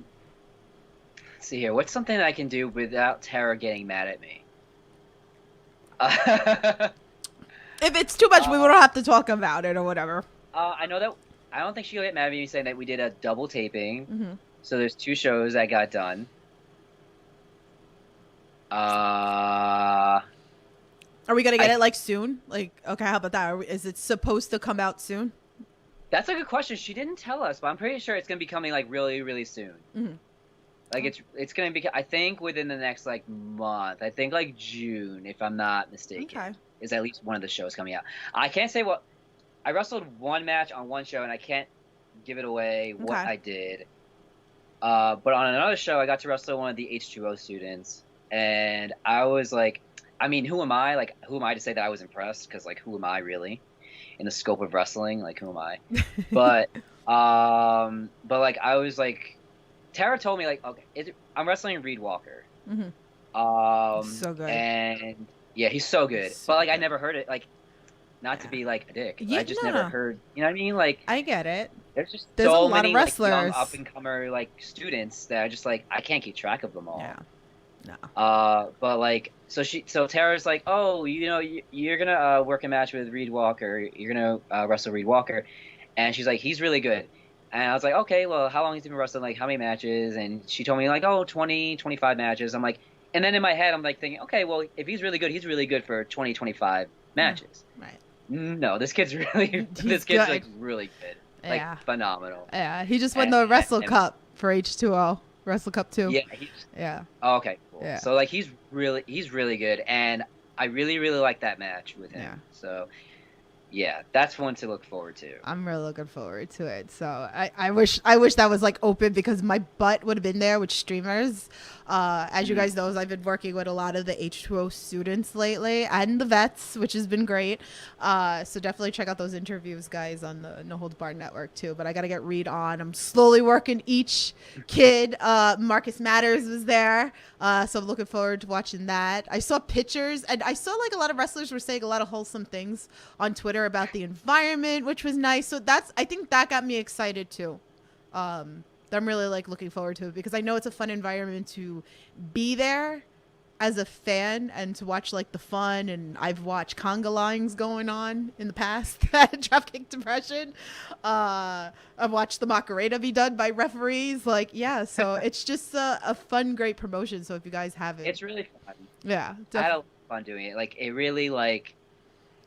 see here. What's something I can do without Tara getting mad at me? If it's too much, we don't have to talk about it or whatever. I know that I don't think she'll get mad at me saying that we did a double taping. Mm-hmm. So there's 2 shows that got done. Are we gonna get it like soon? Like, okay, how about that? Is it supposed to come out soon? That's a good question. She didn't tell us, but I'm pretty sure it's gonna be coming like really, really soon. Mm-hmm. Like it's gonna be. I think within the next like month. I think like June, if I'm not mistaken, Okay. is at least one of the shows coming out. I can't say what. I wrestled one match on one show, and I can't give it away what Okay. I did. But on another show, I got to wrestle one of the H2O students, and I was like, I mean, who am I? Like, who am I to say that I was impressed? Because like, who am I really in the scope of wrestling? Like, who am I? But like, I was like, Tara told me like, okay, I'm wrestling Reed Walker. Mm-hmm. So good. And yeah, he's so good. So but like, I good. never heard it. Like, not to be like a dick. Yeah, I just no. never heard. You know what I mean? Like, I get it. there's There's so a lot many of like, wrestlers. young up and comer like students that are just like I can't keep track of them all. Yeah. No. But like, so Tara's like, oh, you know, you're gonna work a match with Reed Walker. You're gonna wrestle Reed Walker, and she's like, he's really good. And I was like, okay, well, how long has he been wrestling? Like, how many matches? And she told me like, oh, 20, 25 matches. I'm like, and then in my head, I'm like thinking, okay, well, if he's really good for 20, 25 matches. Right. No, this kid's really, He's kid's good. like really good, like Yeah. phenomenal. Yeah. He just won the Wrestle Cup for H2O. Wrestle Cup 2. Yeah. Yeah. Oh, okay. Cool. Yeah. So like he's really good, and I really like that match with him. Yeah. So yeah, that's one to look forward to. I'm really looking forward to it. So I wish that was like open because my butt would have been there with streamers. As you guys know, I've been working with a lot of the H2O students lately and the vets, which has been great. So definitely check out those interviews, guys, on the No Holds Barred Network too. But I got to get Reed on. I'm slowly working each kid. Marcus Matters was there. So I'm looking forward to watching that. I saw pictures and I saw like a lot of wrestlers were saying a lot of wholesome things on Twitter about the environment, which was nice. So I think that got me excited too. I'm really like looking forward to it because I know it's a fun environment to be there as a fan and to watch like the fun. And I've watched conga lines going on in the past at Dropkick Depression. I've watched the Macarena be done by referees. Like, yeah, so it's just a fun, great promotion. So if you guys haven't, It's really fun. yeah, I had a lot of fun doing it. Like it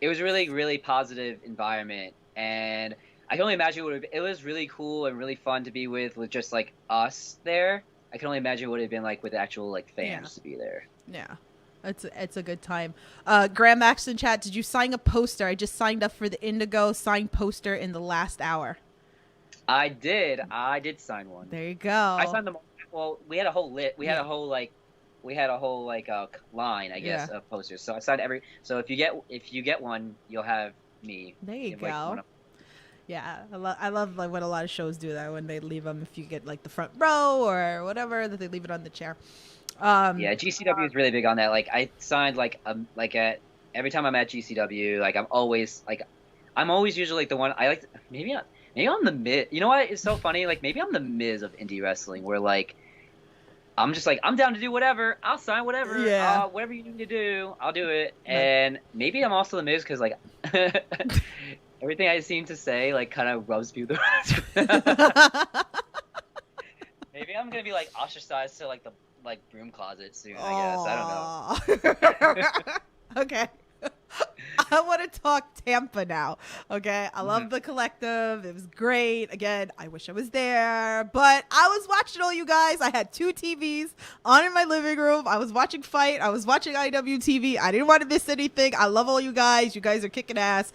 was really positive environment, and I can only imagine it was really cool and really fun to be with just like us there. I can only imagine what it would have been like with actual like fans to be there. Yeah. It's a good time. Graham Max in chat, did you sign a poster? I just signed up for the Indigo signed poster in the last hour. I did sign one. There you go. I signed them. Well, we had a whole lit. We had a whole line, I guess, of posters. So I signed every. So if you get one, you'll have me. There you Like, go. Yeah, I love like when a lot of shows do that when they leave them. If you get like the front row or whatever, that they leave it on the chair. Yeah, GCW is really big on that. Like I signed every time I'm at GCW, like I'm always usually like the one I like. Maybe I'm the Miz. You know what? It's so funny. Like maybe I'm the Miz of indie wrestling, where like I'm just like, I'm down to do whatever. I'll sign whatever. Yeah. Whatever you need to do, I'll do it. Nice. And maybe I'm also the Miz because like everything I seem to say like kind of rubs people the Maybe I'm gonna be like ostracized to like the like broom closet soon, I guess. I don't know. Okay. I want to talk Tampa now. Okay. I love the collective. It was great. Again, I wish I was there, but I was watching all you guys. I had 2 TVs on in my living room. I was watching Fight. I was watching IWTV. I didn't want to miss anything. I love all you guys. You guys are kicking ass.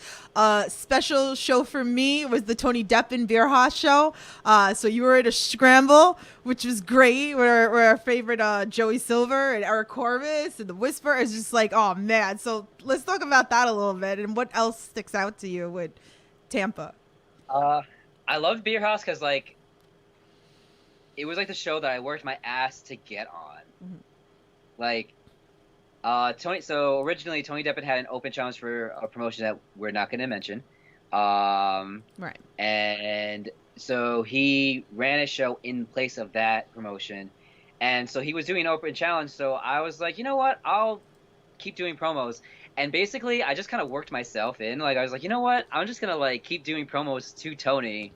Special show for me was the Tony Depp and Bierhaus show. So you were at a scramble, which was great. We're our favorite Joey Silver and Eric Corvus and the Whisper is just like, oh man. So let's talk about that a little bit and what else sticks out to you with Tampa. I loved Bierhaus because like it was like the show that I worked my ass to get on. Like Tony. So originally Tony Depp had an open challenge for a promotion that we're not going to mention. Right. And so he ran a show in place of that promotion, and so he was doing an open challenge. So I was like, you know what? I'll keep doing promos. And basically, I just kind of worked myself in. Like, I was like, you know what? I'm just gonna like keep doing promos to Tony,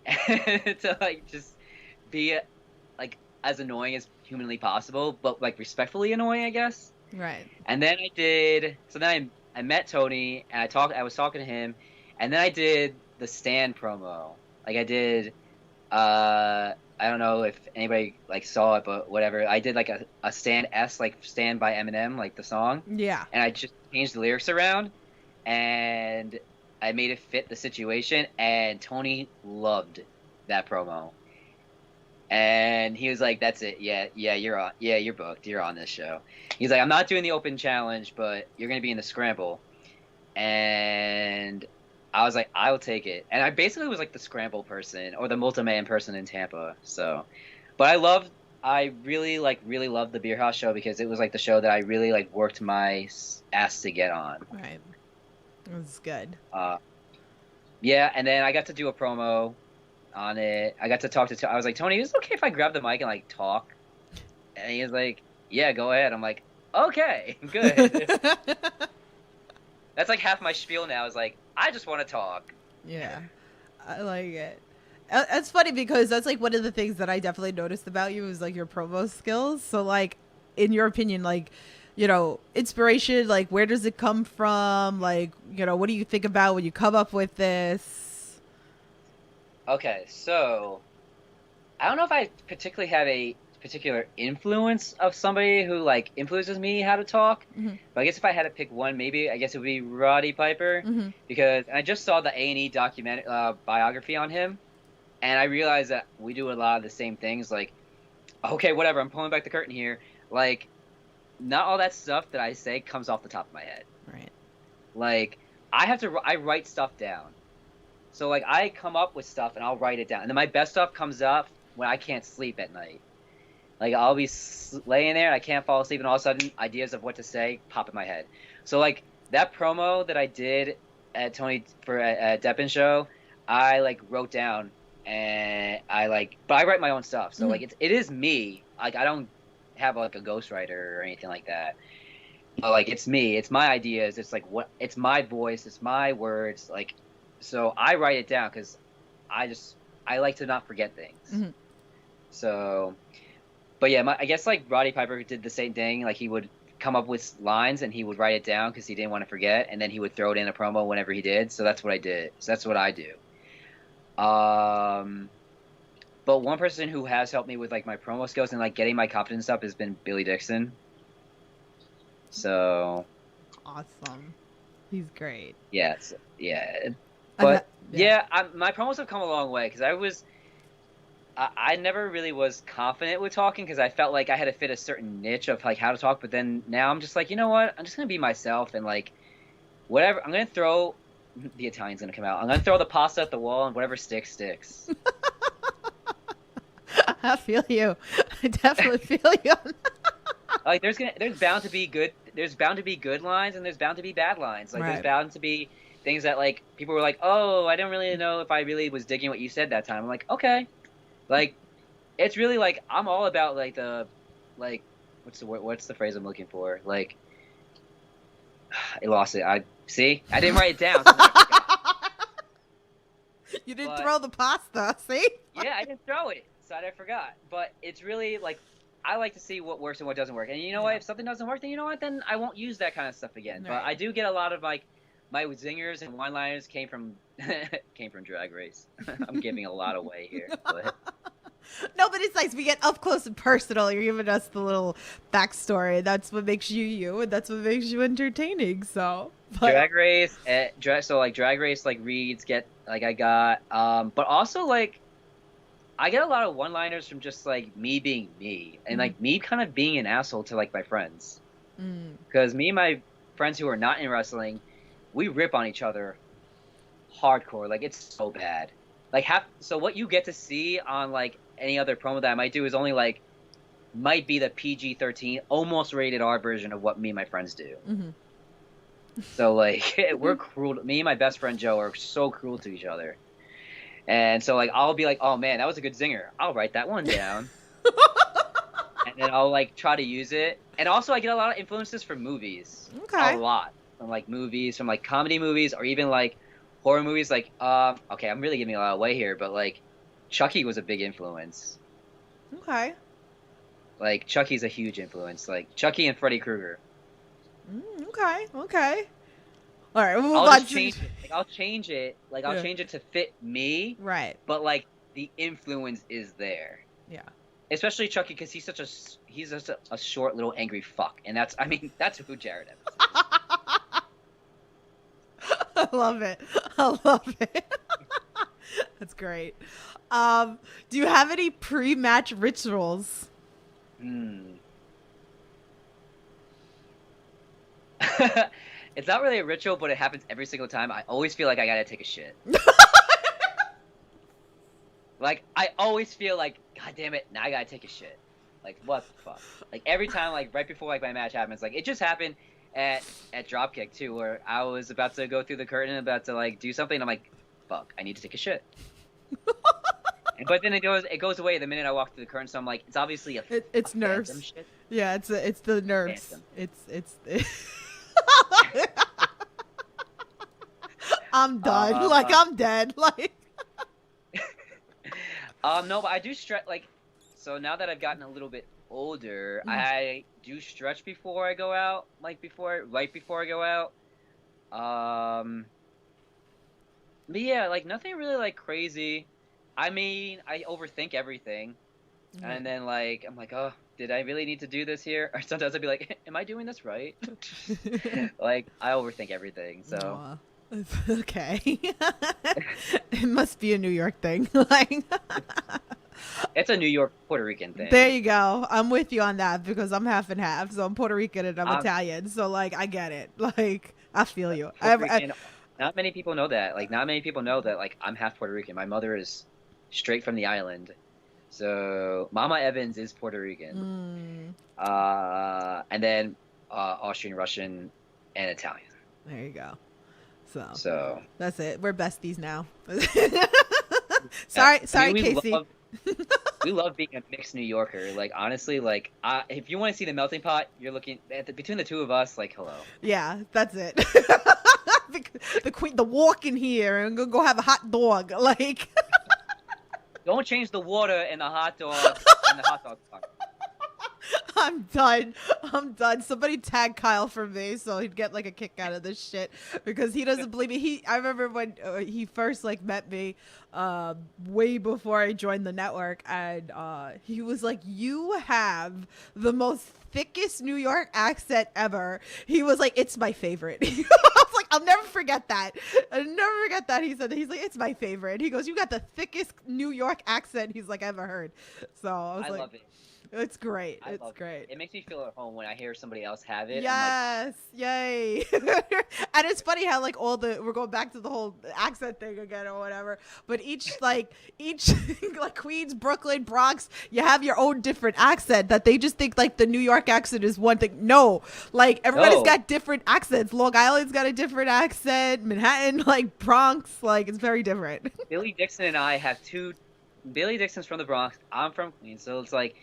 to like just be like as annoying as humanly possible, but like respectfully annoying, I guess. Right. And then I did. So then I met Tony, and I was talking to him, and then I did the Stan promo. Like I did. I don't know if anybody like saw it, but whatever. I did like a Stan S, like Stan by Eminem, like the song. Yeah. And I just changed the lyrics around, and I made it fit the situation. And Tony loved that promo, and he was like, "That's it. Yeah, you're on. Yeah, you're booked. You're on this show." He's like, "I'm not doing the open challenge, but you're gonna be in the scramble." And I was like, I'll take it. And I basically was like the scramble person or the multi-man person in Tampa. So, but I really loved the Bierhaus show because it was like the show that I really like worked my ass to get on. Right. It was good. Yeah. And then I got to do a promo on it. I got to talk to, I was like, Tony, is it okay if I grab the mic and like talk? And he was like, yeah, go ahead. I'm like, okay, good. That's like half my spiel now is like, I just want to talk. Yeah, I like it. It's funny because that's like one of the things that I definitely noticed about you is like your promo skills. So like, in your opinion, like, you know, inspiration, like where does it come from? Like, you know, what do you think about when you come up with this? Okay, so I don't know if I particularly have a particular influence of somebody who like influences me how to talk, but I guess if I had to pick one, maybe I guess it would be Roddy Piper, because I just saw the A&E documentary biography on him, and I realized that we do a lot of the same things. Like, okay, whatever, I'm pulling back the curtain here. Like, not all that stuff that I say comes off the top of my head. Right. Like, I write stuff down. So like I come up with stuff and I'll write it down, and then my best stuff comes up when I can't sleep at night. Like, I'll be laying there and I can't fall asleep, and all of a sudden, ideas of what to say pop in my head. So, like, that promo that I did at Tony for a Deppen show, I, like, wrote down, and but I write my own stuff. So, like, it is me. Like, I don't have, like, a ghostwriter or anything like that. But, like, it's me. It's my ideas. It's, like, it's my voice. It's my words. Like, so I write it down because I like to not forget things. So... But yeah, I guess like Roddy Piper did the same thing. Like he would come up with lines and he would write it down because he didn't want to forget, and then he would throw it in a promo whenever he did. So that's what I did. So that's what I do. But one person who has helped me with like my promo skills and like getting my confidence up has been Billy Dixon. So awesome. He's great. Yes, yeah. But yeah, my promos have come a long way because I never really was confident with talking because I felt like I had to fit a certain niche of like how to talk, but then now I'm just like, you know what? I'm just gonna be myself and like whatever. I'm gonna throw the Italian's gonna come out. I'm gonna throw the pasta at the wall and whatever sticks. I feel you. I definitely feel you. Like there's bound to be good lines and there's bound to be bad lines. Like there's bound to be things that like people were like, oh, I don't really know if I really was digging what you said that time. I'm like, okay. Like, it's really like I'm all about like the like what's the word, what's the phrase I'm looking for? Like I lost it. I see. I didn't write it down. So I forgot. You didn't But throw the pasta, see? yeah, I didn't throw it, so I forgot. But it's really like I like to see what works and what doesn't work. And you know what? Yeah. If something doesn't work, then you know what? Then I won't use that kind of stuff again. But Right. I do get a lot of like my zingers and one-liners came from came from Drag Race. I'm giving a lot away here, but No, but it's nice. We get up close and personal. You're giving us the little backstory. That's what makes you you, and that's what makes you entertaining. So, but, Drag Race, so like Drag Race, like reads get like I got, but also like I get a lot of one-liners from just like me being me and like me kind of being an asshole to like my friends, because me and my friends who are not in wrestling, we rip on each other hardcore. Like it's so bad. Like so what you get to see on like any other promo that I might do is only like might be the PG-13 almost rated R version of what me and my friends do. So like we're cruel. Me and my best friend Joe are so cruel to each other. And so like I'll be like, "Oh man, that was a good zinger. I'll write that one down." And then I'll like try to use it. And also I get a lot of influences from movies. Okay. A lot. From like movies, from like comedy movies or even like horror movies like okay, I'm really giving a lot away here, but like Chucky was a big influence. Okay. Like Chucky's a huge influence. Like Chucky and Freddy Krueger. Okay. Okay. All right. We'll move I'll on. just change it. Like, I'll change it. Like I'll change it to fit me. Right. But like the influence is there. Yeah. Especially Chucky because he's just a short little angry fuck, and that's who Jared is. I love it. I love it. That's great. Do you have any pre-match rituals? It's not really a ritual, but it happens every single time. I always feel like I gotta take a shit. Like I always feel like, God damn it, now I gotta take a shit. Like what the fuck? Like every time, like right before like my match happens, like it just happened at Dropkick too, where I was about to go through the curtain, about to like do something, and I'm like, fuck, I need to take a shit. But then it goes away the minute I walk through the curtain. So I'm like, it's obviously it's a nerves. phantom shit. Yeah, it's the nerves. Phantom. It's I'm done. Like I'm dead. Like no, but I do stretch. Like, so now that I've gotten a little bit older, I do stretch before I go out. Like right before I go out. But yeah, like nothing really like crazy. I mean, I overthink everything, and then like I'm like, oh, did I really need to do this here? Or sometimes I'd be like, am I doing this right? Like I overthink everything. So okay, it must be a New York thing. Like it's a New York Puerto Rican thing. There you go. I'm with you on that because I'm half and half. So I'm Puerto Rican and I'm Italian. So like I get it. Like I feel you. Not many people know that. Like not many people know that. Like I'm half Puerto Rican. My mother is straight from the island. So Mama Evans is Puerto Rican. And then Austrian, Russian, and Italian. There you go. So that's it. We're besties now. Sorry, Casey. We love being a mixed New Yorker. Like honestly, like if you want to see the melting pot, you're looking at between the two of us. Like hello. Yeah, that's it. the queen, the walk in here and go have a hot dog. Like don't change the water in the hot dog in the hot dog pot. I'm done. Somebody tag Kyle for me so he'd get like a kick out of this shit because he doesn't believe me. I remember when he first like met me way before I joined the network, and he was like, "You have the most thickest New York accent ever." He was like, "It's my favorite." I was like, "I'll never forget that. I'll never forget that." He said, "He's like, it's my favorite." He goes, "You got the thickest New York accent." He's like, "Ever heard." So I was like, love it. It's great. It's great. It makes me feel at home when I hear somebody else have it. Yes. Yay. And it's funny how like we're going back to the whole accent thing again or whatever, but each like Queens, Brooklyn, Bronx, you have your own different accent that they just think like the New York accent is one thing. No, like everybody's got different accents. Long Island's got a different accent. Manhattan, like Bronx, like it's very different. Billy Dixon and I have two Billy Dixon's from the Bronx. I'm from Queens, so it's like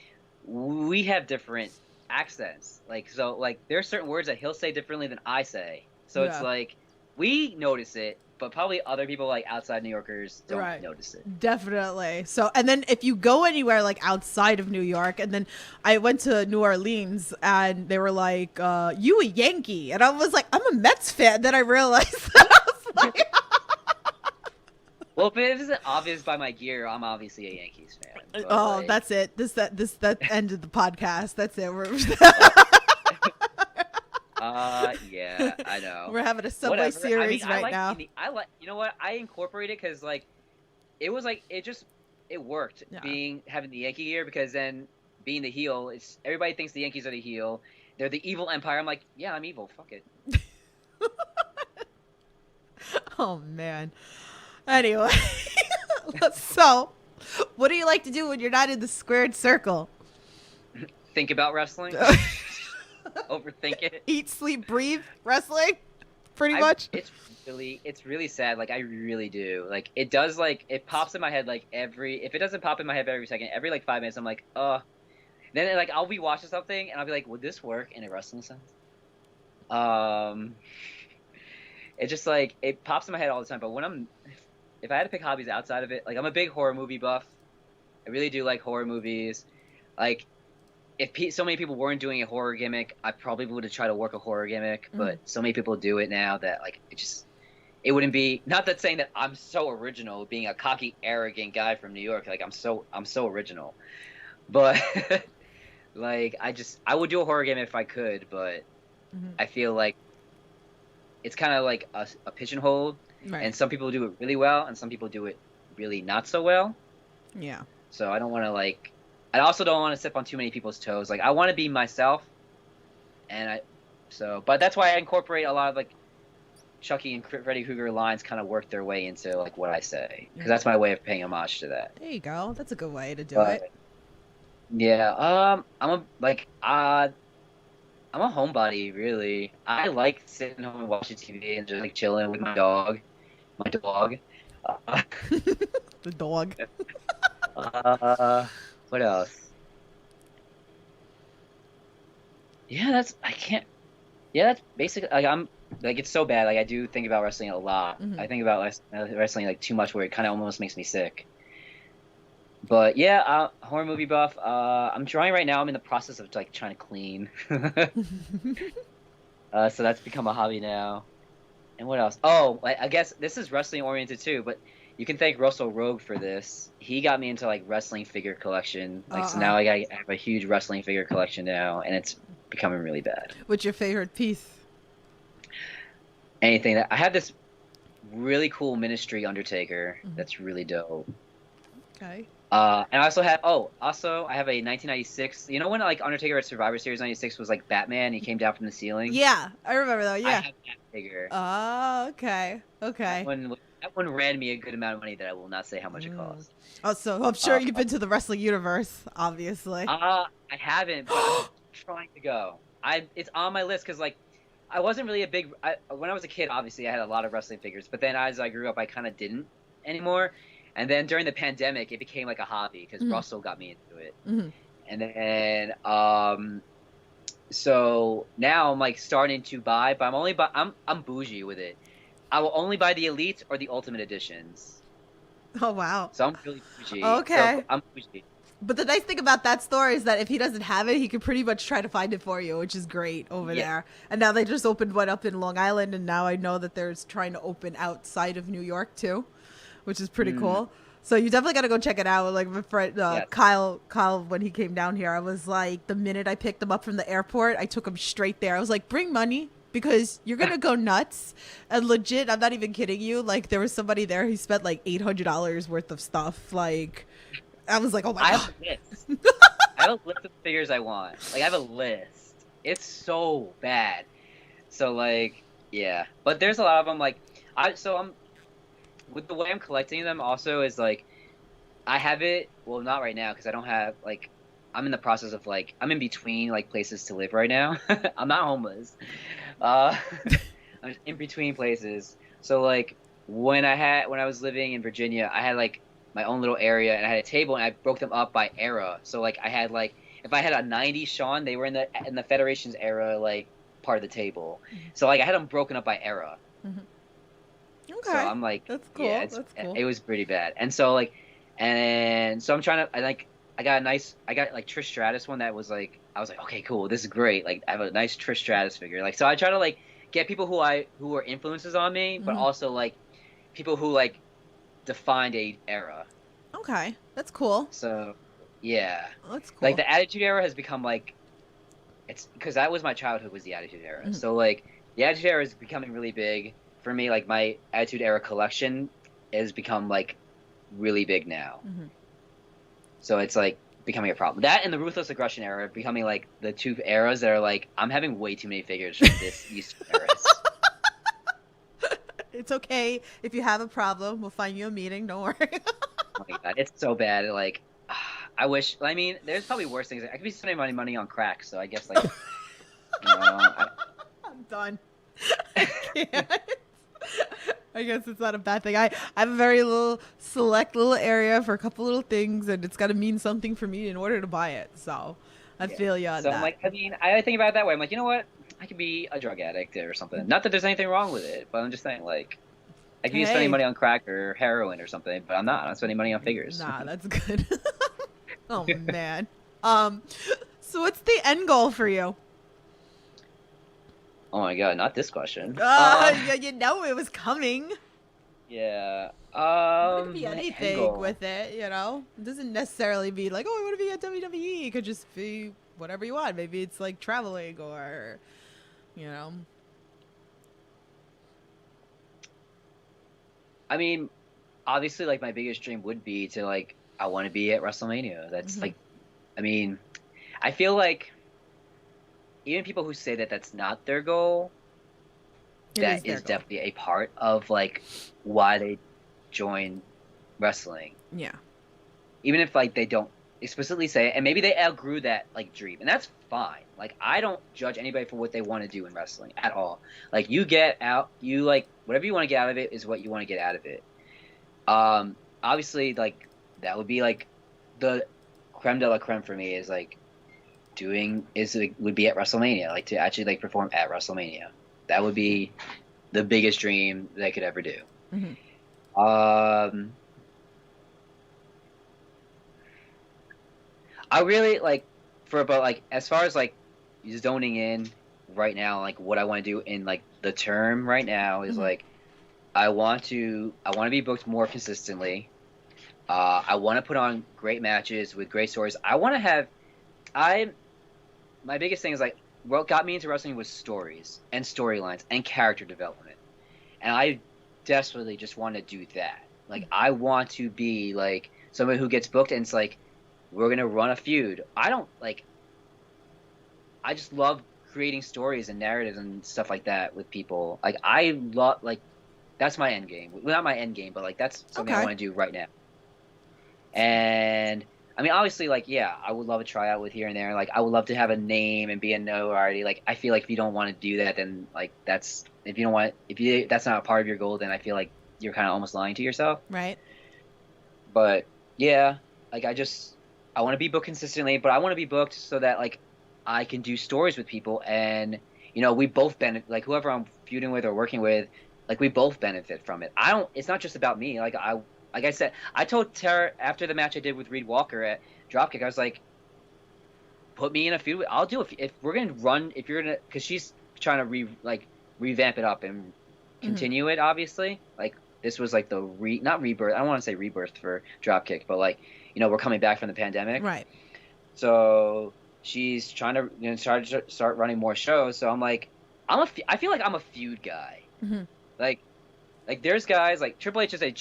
we have different accents. Like so, like there's certain words that he'll say differently than I say. So it's Yeah. like we notice it, but probably other people like outside New Yorkers don't Right. notice it. Definitely. So, and then if you go anywhere like outside of New York, and then I went to New Orleans and they were like, you a Yankee? And I was like, I'm a Mets fan. Then I realized that I was like, Well, if it isn't obvious by my gear, I'm obviously a Yankees fan. But, oh, like, that's it. That ended the podcast. That's it. yeah, I know. We're having a Subway Whatever. series I right like now. I like. You know what? I incorporate it because like it was like it worked Yeah. having the Yankee gear because then being the heel, it's everybody thinks the Yankees are the heel. They're the evil empire. I'm like, yeah, I'm evil. Fuck it. Oh man. Anyway, so what do you like to do when you're not in the squared circle? Think about wrestling. Overthink it. Eat, sleep, breathe wrestling, pretty much. It's really sad. Like I really do. Like it does. Like it pops in my head. Like if it doesn't pop in my head every second, every like 5 minutes, I'm like, Then like I'll be watching something and I'll be like, would this work in a wrestling sense? It just like it pops in my head all the time. But if I had to pick hobbies outside of it, like I'm a big horror movie buff. I really do like horror movies. Like if so many people weren't doing a horror gimmick, I probably would have tried to work a horror gimmick. But so many people do it now that like it wouldn't be, not that saying that I'm so original, being a cocky, arrogant guy from New York. Like I'm so original, but like I would do a horror gimmick if I could, but I feel like it's kind of like a pigeonhole, Right. and some people do it really well, and some people do it really not so well. Yeah. So I don't want to like. I also don't want to step on too many people's toes. Like I want to be myself, but that's why I incorporate a lot of like Chucky and Freddy Krueger lines kind of work their way into like what I say, because that's my way of paying homage to that. There you go. That's a good way to do But, it. yeah, I'm a homebody really. I like sitting home and watching TV and just like chilling with my dog. Uh, The dog. what else? Yeah, that's basically like I'm like it's so bad. Like I do think about wrestling a lot. I think about wrestling like too much, where it kind of almost makes me sick. But yeah, horror movie buff. I'm trying right now. I'm in the process of like trying to clean. So that's become a hobby now. And what else? Oh, I guess this is wrestling oriented too, but you can thank Russell Rogue for this. He got me into like wrestling figure collection. Like so now I have a huge wrestling figure collection now, and it's becoming really bad. What's your favorite piece? Anything that I have this really cool Ministry Undertaker that's really dope. Okay. And I also have I have a 1996. You know when like Undertaker at Survivor Series '96 was like Batman? He came down from the ceiling. Yeah, I remember that. Yeah. I have that figure. Oh, okay. Okay. That one ran me a good amount of money that I will not say how much it cost. Oh, so I'm sure you've been to the wrestling universe, obviously. I haven't, but I'm trying to go. It's on my list because like I wasn't really when I was a kid. Obviously, I had a lot of wrestling figures, but then as I grew up, I kind of didn't anymore. And then during the pandemic, it became like a hobby because Russell got me into it. And then so now I'm like starting to buy, but I'm bougie with it. I will only buy the Elite or the Ultimate Editions. Oh wow. So I'm really bougie. Okay. So I'm bougie. But the nice thing about that store is that if he doesn't have it, he can pretty much try to find it for you, which is great over there. And now they just opened one up in Long Island, and now I know that there's trying to open outside of New York too, which is pretty cool. So you definitely got to go check it out. Like my friend Kyle, when he came down here, I was like, the minute I picked him up from the airport, I took him straight there. I was like, bring money, because you're going to go nuts. And legit, I'm not even kidding you. Like there was somebody there who spent like $800 worth of stuff. Like I was like, oh my God. I have a list. I have a list of figures I want. Like I have a list. It's so bad. So like, yeah. But there's a lot of them. Like I'm with the way I'm collecting them also is like I have it, well not right now because I don't have like I'm in the process of like I'm in between like places to live right now. I'm not homeless. I'm in between places. So like when I was living in Virginia, I had like my own little area, and I had a table, and I broke them up by era. So like I had like if I had a '90s Sean, they were in the Federation's era like part of the table. So like I had them broken up by era. Mhm. So Okay. I'm like, That's yeah, cool. That's cool. it was pretty bad. And so like, and so I'm trying to I got like Trish Stratus one that was like I was like, okay, cool, this is great. Like I have a nice Trish Stratus figure. Like so I try to like get people who are influences on me, but Hmm. also like people who like defined a era. Okay. That's cool. So yeah, That's like cool. the Attitude Era has become like it's because that was my childhood was the Attitude Era. Hmm. So like the Attitude Era is becoming really big for me. Like my Attitude Era collection has become like really big now. Hmm. So it's like becoming a problem. That and the Ruthless Aggression Era are becoming like the two eras that are like I'm having way too many figures from these two eras. It's okay if you have a problem. We'll find you a meeting. Don't worry. Oh my god, it's so bad. Like I wish. I mean, there's probably worse things. I could be spending money on crack. So I guess like I'm done. I can't. I guess it's not a bad thing. I have a very select little area for a couple little things, and it's got to mean something for me in order to buy it. So I yeah. feel you on So I'm that. like, I mean, I think about it that way. I'm like, you know what? I could be a drug addict or something. Not that there's anything wrong with it, but I'm just saying like. I could be spending Hey, money on crack or heroin or something, but I'm not. I'm spending money on figures. nah, that's good. Oh man. Um, so what's the end goal for you? Oh my god, not this question. Yeah, you know it was coming. Yeah. It could be My end anything goal. with it, you know. It doesn't necessarily be like, oh, I want to be at WWE. It could just be whatever you want. Maybe it's like traveling or, you know. I mean, obviously, like my biggest dream would be to like I want to be at WrestleMania. That's Hmm. like, I mean, I feel like even people who say that that's not their goal, It is that their is goal. definitely a part of like why they join wrestling. Yeah. Even if like they don't explicitly say it, and maybe they outgrew that like dream, and that's fine. Like I don't judge anybody for what they want to do in wrestling at all. Like you get out, you like whatever you want to get out of it is what you want to get out of it. Obviously, like that would be like the creme de la creme for me is like would be at WrestleMania, like to actually like perform at WrestleMania. That would be the biggest dream they could ever do. Hmm. Um, I really like for about like as far as like zoning in right now, like what I want to do in like the term right now is Hmm. like I want to be booked more consistently. I want to put on great matches with great stories. I want to have I my biggest thing is like what got me into wrestling was stories and storylines and character development, and I desperately just want to do that. Like I want to be like someone who gets booked and it's like we're gonna run a feud. I don't like. I just love creating stories and narratives and stuff like that with people. Like I love like that's my end game. Well, not my end game, but like that's something I Okay. want to do right now. And I mean, obviously, like yeah, I would love a tryout with here and there. Like I would love to have a name and be a notoriety. Like I feel like if you don't want to do that, then like that's if you don't want if you that's not a part of your goal, then I feel like you're kind of almost lying to yourself. Right. But yeah, like I want to be booked consistently, but I want to be booked so that like I can do stories with people and we both benefit like whoever I'm feuding with or working with, like we both benefit from it. I don't it's not just about me. Like I said, I told Tara after the match I did with Reed Walker at Dropkick, I was like, put me in a feud. I'll do it if we're gonna run. If you're gonna, because she's trying to revamp it up and Hmm. continue it. Obviously, like this was like the not rebirth. I don't want to say rebirth for Dropkick, but like we're coming back from the pandemic, Right. so she's trying to start running more shows. So I'm like, I feel like I'm a feud guy. Hmm. Like there's guys like Triple H is a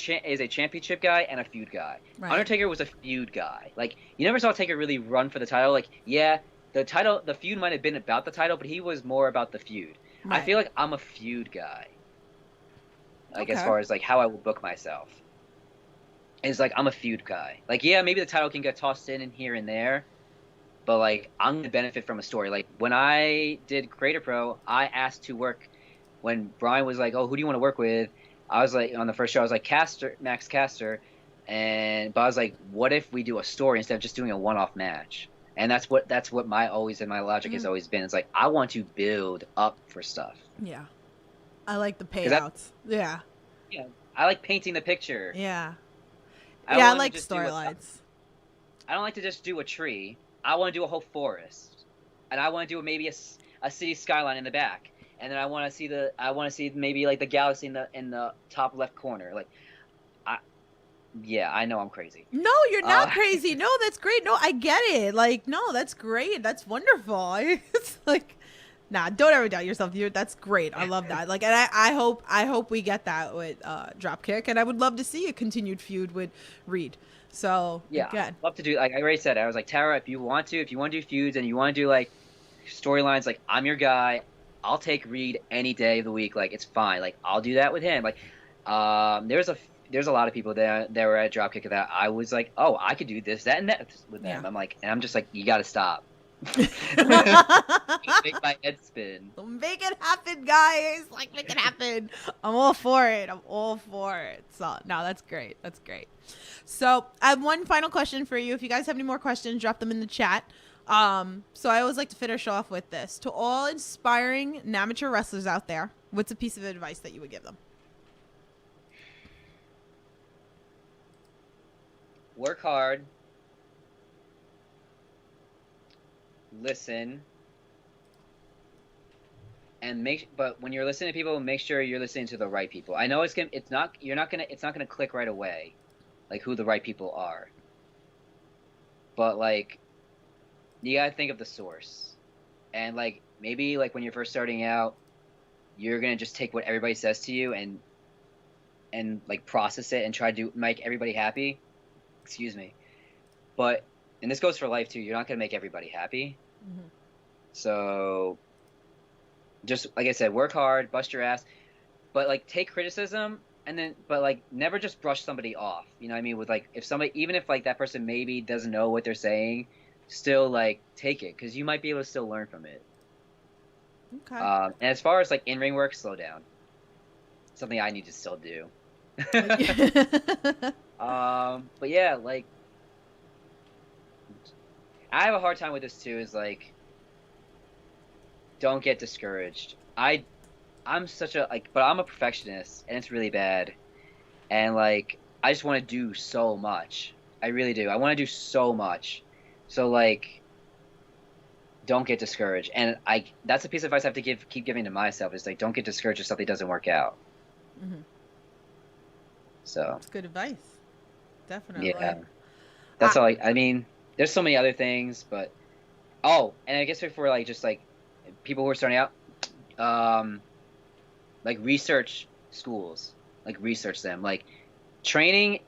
championship guy and a feud guy. Right. Undertaker was a feud guy. Like you never saw Taker really run for the title. Like yeah, the feud might have been about the title, but he was more about the feud. I Right. feel like I'm a feud guy. Like as Okay. far as like how I will book myself. It's like I'm a feud guy. Like yeah, maybe the title can get tossed in and here and there, but like I'm gonna benefit from a story. Like when I did Creator Pro, I asked to work when Brian was like, "Oh, who do you want to work with?" I was like on the first show, I was like Max Caster, but I was like, what if we do a story instead of just doing a one-off match? And that's what my logic has always been. It's like I want to build up for stuff. Yeah. I like the Because payouts. Yeah. yeah, I like painting the picture. Yeah. I don't Yeah, I want to like just storylines. I don't like to just do a tree. I want to do a whole forest, and I want to do maybe a city skyline in the back, and then I want to see maybe like the galaxy in the top left corner. Like, yeah, I know I'm crazy. No, you're not crazy. No, that's great. No, I get it. Like, no, that's great. That's wonderful. It's like, nah, don't ever doubt yourself. That's great. I love that. Like, and I hope we get that with Dropkick, and I would love to see a continued feud with Reed. So Yeah, again, I'd love to do. Like I already said, I was like, Tara, if you want to do feuds and you want to do like storylines, like I'm your guy. I'll take Reed any day of the week. Like it's fine. Like I'll do that with him. Like there's a lot of people that were at Dropkick that I was like, oh, I could do this, that, and that with them. Yeah. I'm like, and I'm just like, you got to stop. Make my head spin. Make it happen, guys. Like, make it happen. I'm all for it. So, no, that's great. That's great. So, I have one final question for you. If you guys have any more questions, drop them in the chat. So I always like to finish off with this. To all inspiring amateur wrestlers out there, what's a piece of advice that you would give them? Work hard. Listen. And but when you're listening to people, make sure you're listening to the right people. I know it's not gonna click right away, like who the right people are. But like, you gotta think of the source, and like maybe like when you're first starting out, you're gonna just take what everybody says to you and like process it and try to make everybody happy. Excuse me, but and this goes for life too. You're not gonna make everybody happy. Mm-hmm. So just like I said, work hard, bust your ass, but like take criticism but like never just brush somebody off. You know what I mean? With like even if like that person maybe doesn't know what they're saying, still like take it because you might be able to still learn from it. Okay. And as far as like in-ring work, slow down. Something I need to still do. But yeah, like I have a hard time with this too. Is like, don't get discouraged. I'm such a but I'm a perfectionist, and it's really bad. And like, I just want to do so much. I really do. I want to do so much. So like, don't get discouraged. And that's a piece of advice I have to keep giving to myself. Is like, don't get discouraged if something doesn't work out. Mm-hmm. So that's good advice. Definitely. Yeah. That's all. I mean, there's so many other things, but and I guess for like just like people who are starting out, like research schools, like research them. Like training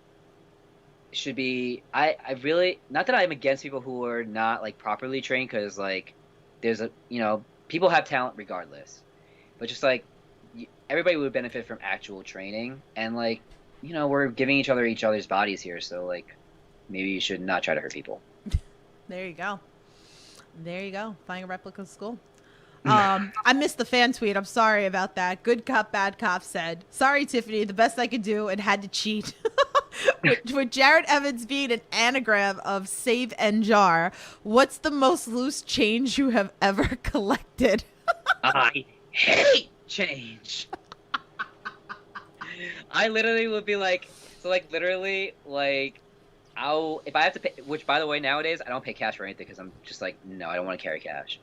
should be. I really, not that I'm against people who are not like properly trained, because like there's people have talent regardless, but just like everybody would benefit from actual training, and like we're giving each other's bodies here, so like maybe you should not try to hurt people. There you go. Finding a replica school. I missed the fan tweet. I'm sorry about that. Good cop, bad cop said, sorry, Tiffany, the best I could do and had to cheat. with Jared Evans being an anagram of save and jar, what's the most loose change you have ever collected? I hate change. I literally would be like, literally, like, if I have to pay, which by the way, nowadays, I don't pay cash for anything because I'm just like, no, I don't want to carry cash.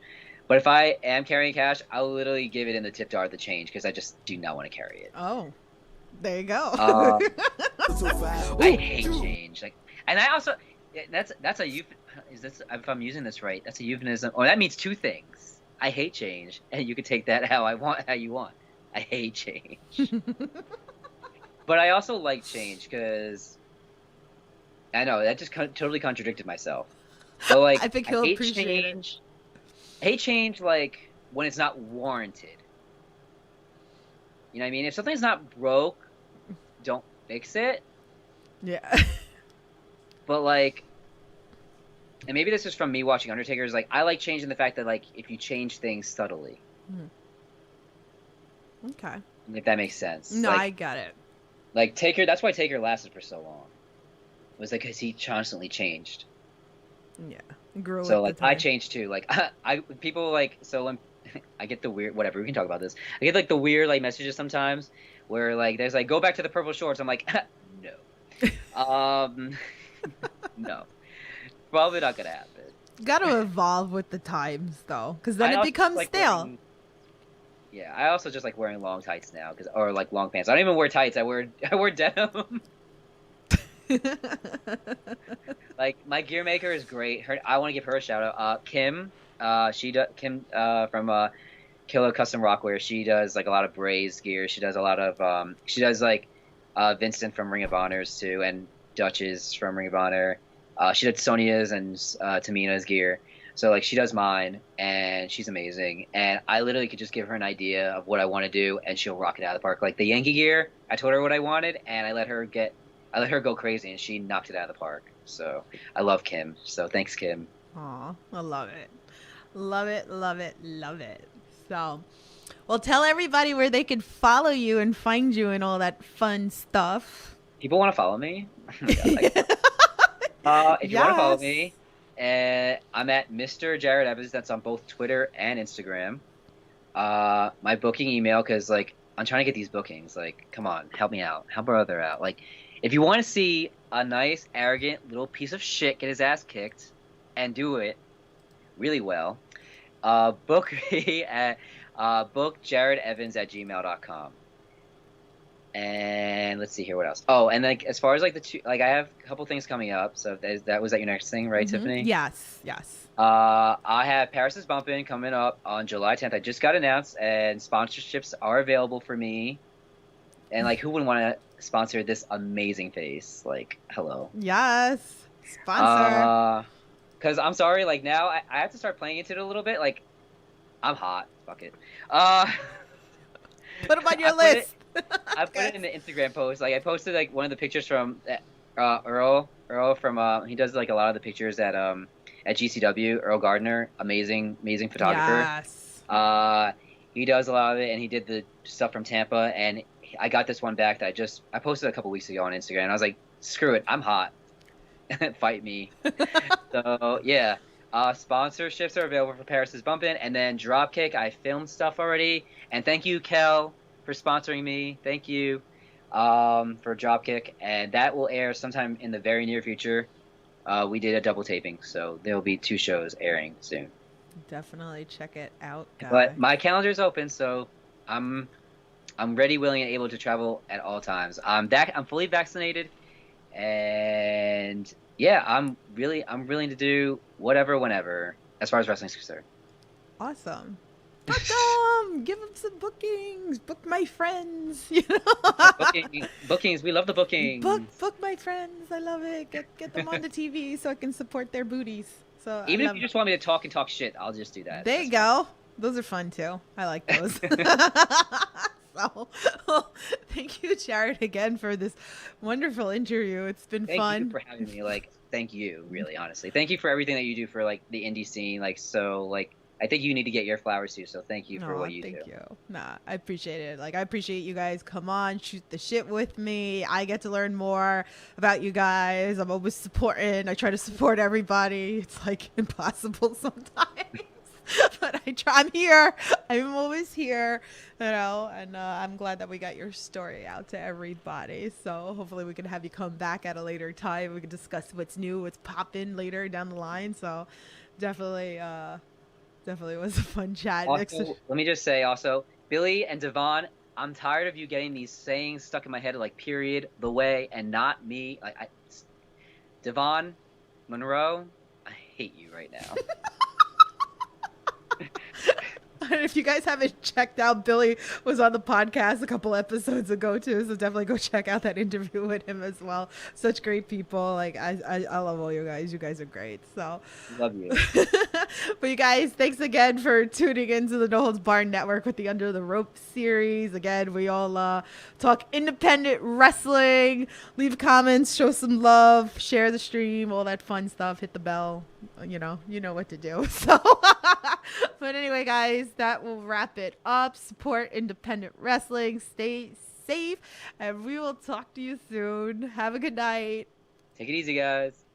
But if I am carrying cash, I'll literally give it in the tip jar, the change, because I just do not want to carry it. Oh, there you go. I hate change. Like, and I also, that's a if I'm using this right, that's a euphemism, or that means two things. I hate change, and you can take that how you want. I hate change. But I also like change because I know that just totally contradicted myself. But like, I think he'll appreciate it. I hate change like when it's not warranted. You know what I mean? If something's not broke, don't fix it. Yeah. But like, and maybe this is from me watching Undertaker, is like I like change in the fact that like if you change things subtly. Okay. If that makes sense. No, like, I got it. Like Taker, that's why Taker lasted for so long. was like because he constantly changed. Yeah. Grew So with the like I time. changed too. Like I people like so when I get the weird whatever we can talk about this. I get like the weird like messages sometimes where like there's like go back to the purple shorts. I'm like no, no, probably not gonna happen. Got to evolve with the times though, because then I it also becomes like stale. wearing yeah. I also just like wearing long tights now because or like long pants. I don't even wear tights. I wear denim. Like my gear maker is great. Her I want to give her a shout out. Kim. Kim from Killer Custom Rockwear. She does like a lot of Braze gear. She does a lot of she does like Vincent from Ring of Honors too, and Duchess from Ring of Honor. She did Sonya's and Tamina's gear. So like she does mine, and she's amazing. And I literally could just give her an idea of what I want to do, and she'll rock it out of the park. Like the Yankee gear, I told her what I wanted, and I let her go crazy, and she knocked it out of the park. So I love Kim. So thanks, Kim. Aw, I love it. Love it, love it, love it. So, well, tell everybody where they can follow you and find you and all that fun stuff. People want to follow me. Yeah, if you want to follow Yes. me, I'm at Mr. Jared Evans. That's on both Twitter and Instagram. My booking email, because like I'm trying to get these bookings. Like, come on, help me out, help a brother out. Like, if you want to see a nice, arrogant little piece of shit get his ass kicked and do it really well, book me at bookjaredevans@gmail.com. And let's see here, what else? Oh, and like as far as like the two, like I have a couple things coming up. So that was that your next thing, right, Tiffany? Yes, yes. I have Paris is Bumping coming up on July 10th. I just got announced, and sponsorships are available for me. And like, who wouldn't want to sponsor this amazing face? Like, hello. Yes. Sponsor. Because I'm sorry, like now I have to start playing into it a little bit. Like, I'm hot. Fuck it. Put them on your I put it- list. I put it in the Instagram post. Like I posted like one of the pictures from Earl. Earl from he does like a lot of the pictures at GCW. Earl Gardner, amazing photographer. Yes. He does a lot of it, and he did the stuff from Tampa. And I got this one back that I posted a couple weeks ago on Instagram. And I was like, screw it, I'm hot. Fight me. So yeah. Sponsorships are available for Paris is Bumpin', and then Dropkick. I filmed stuff already, and thank you, Kel, for sponsoring me. Thank you for Dropkick, and that will air sometime in the very near future. We did a double taping, so there will be 2 shows airing soon. Definitely check it out, guys. But my calendar is open, so I'm ready, willing, and able to travel at all times. I'm fully vaccinated, and yeah, I'm willing to do whatever, whenever, as far as wrestling's concerned. Awesome. Book them. Give them some bookings. Book my friends. You know. Bookings, we love the bookings. Book my friends. I love it. Get them on the TV so I can support their booties. So Even if you just want me to talk shit, I'll just do that. There you go. Those are fun too. I like those. So, well, thank you, Jared, again for this wonderful interview. It's been fun. Thank you for having me. Like, thank you, really, honestly. Thank you for everything that you do for like the indie scene. Like, so like, I think you need to get your flowers too. So thank you for what you do. Thank you. Nah, I appreciate it. Like, I appreciate you guys. Come on, shoot the shit with me. I get to learn more about you guys. I'm always supporting. I try to support everybody. It's like impossible sometimes. But I try. I'm here. I'm always here, you know. And I'm glad that we got your story out to everybody. So hopefully we can have you come back at a later time. We can discuss what's new, what's popping later down the line. So definitely was a fun chat. Also, let me just say, also, Billy and Devon, I'm tired of you getting these sayings stuck in my head, like period, the way, and not me. Devon, Monroe, I hate you right now. If you guys haven't checked out, Billy was on the podcast a couple episodes ago too, so definitely go check out that interview with him as well. Such great people. Like I love all you guys. You guys are great. So Love you. But you guys, thanks again for tuning into the No Holds Barred Network with the Under the Rope series. Again, we all talk independent wrestling. Leave comments, show some love, share the stream, all that fun stuff. Hit the bell. You know what to do. So, but anyway, guys, that will wrap it up. Support independent wrestling. Stay safe, and we will talk to you soon. Have a good night. Take it easy, guys.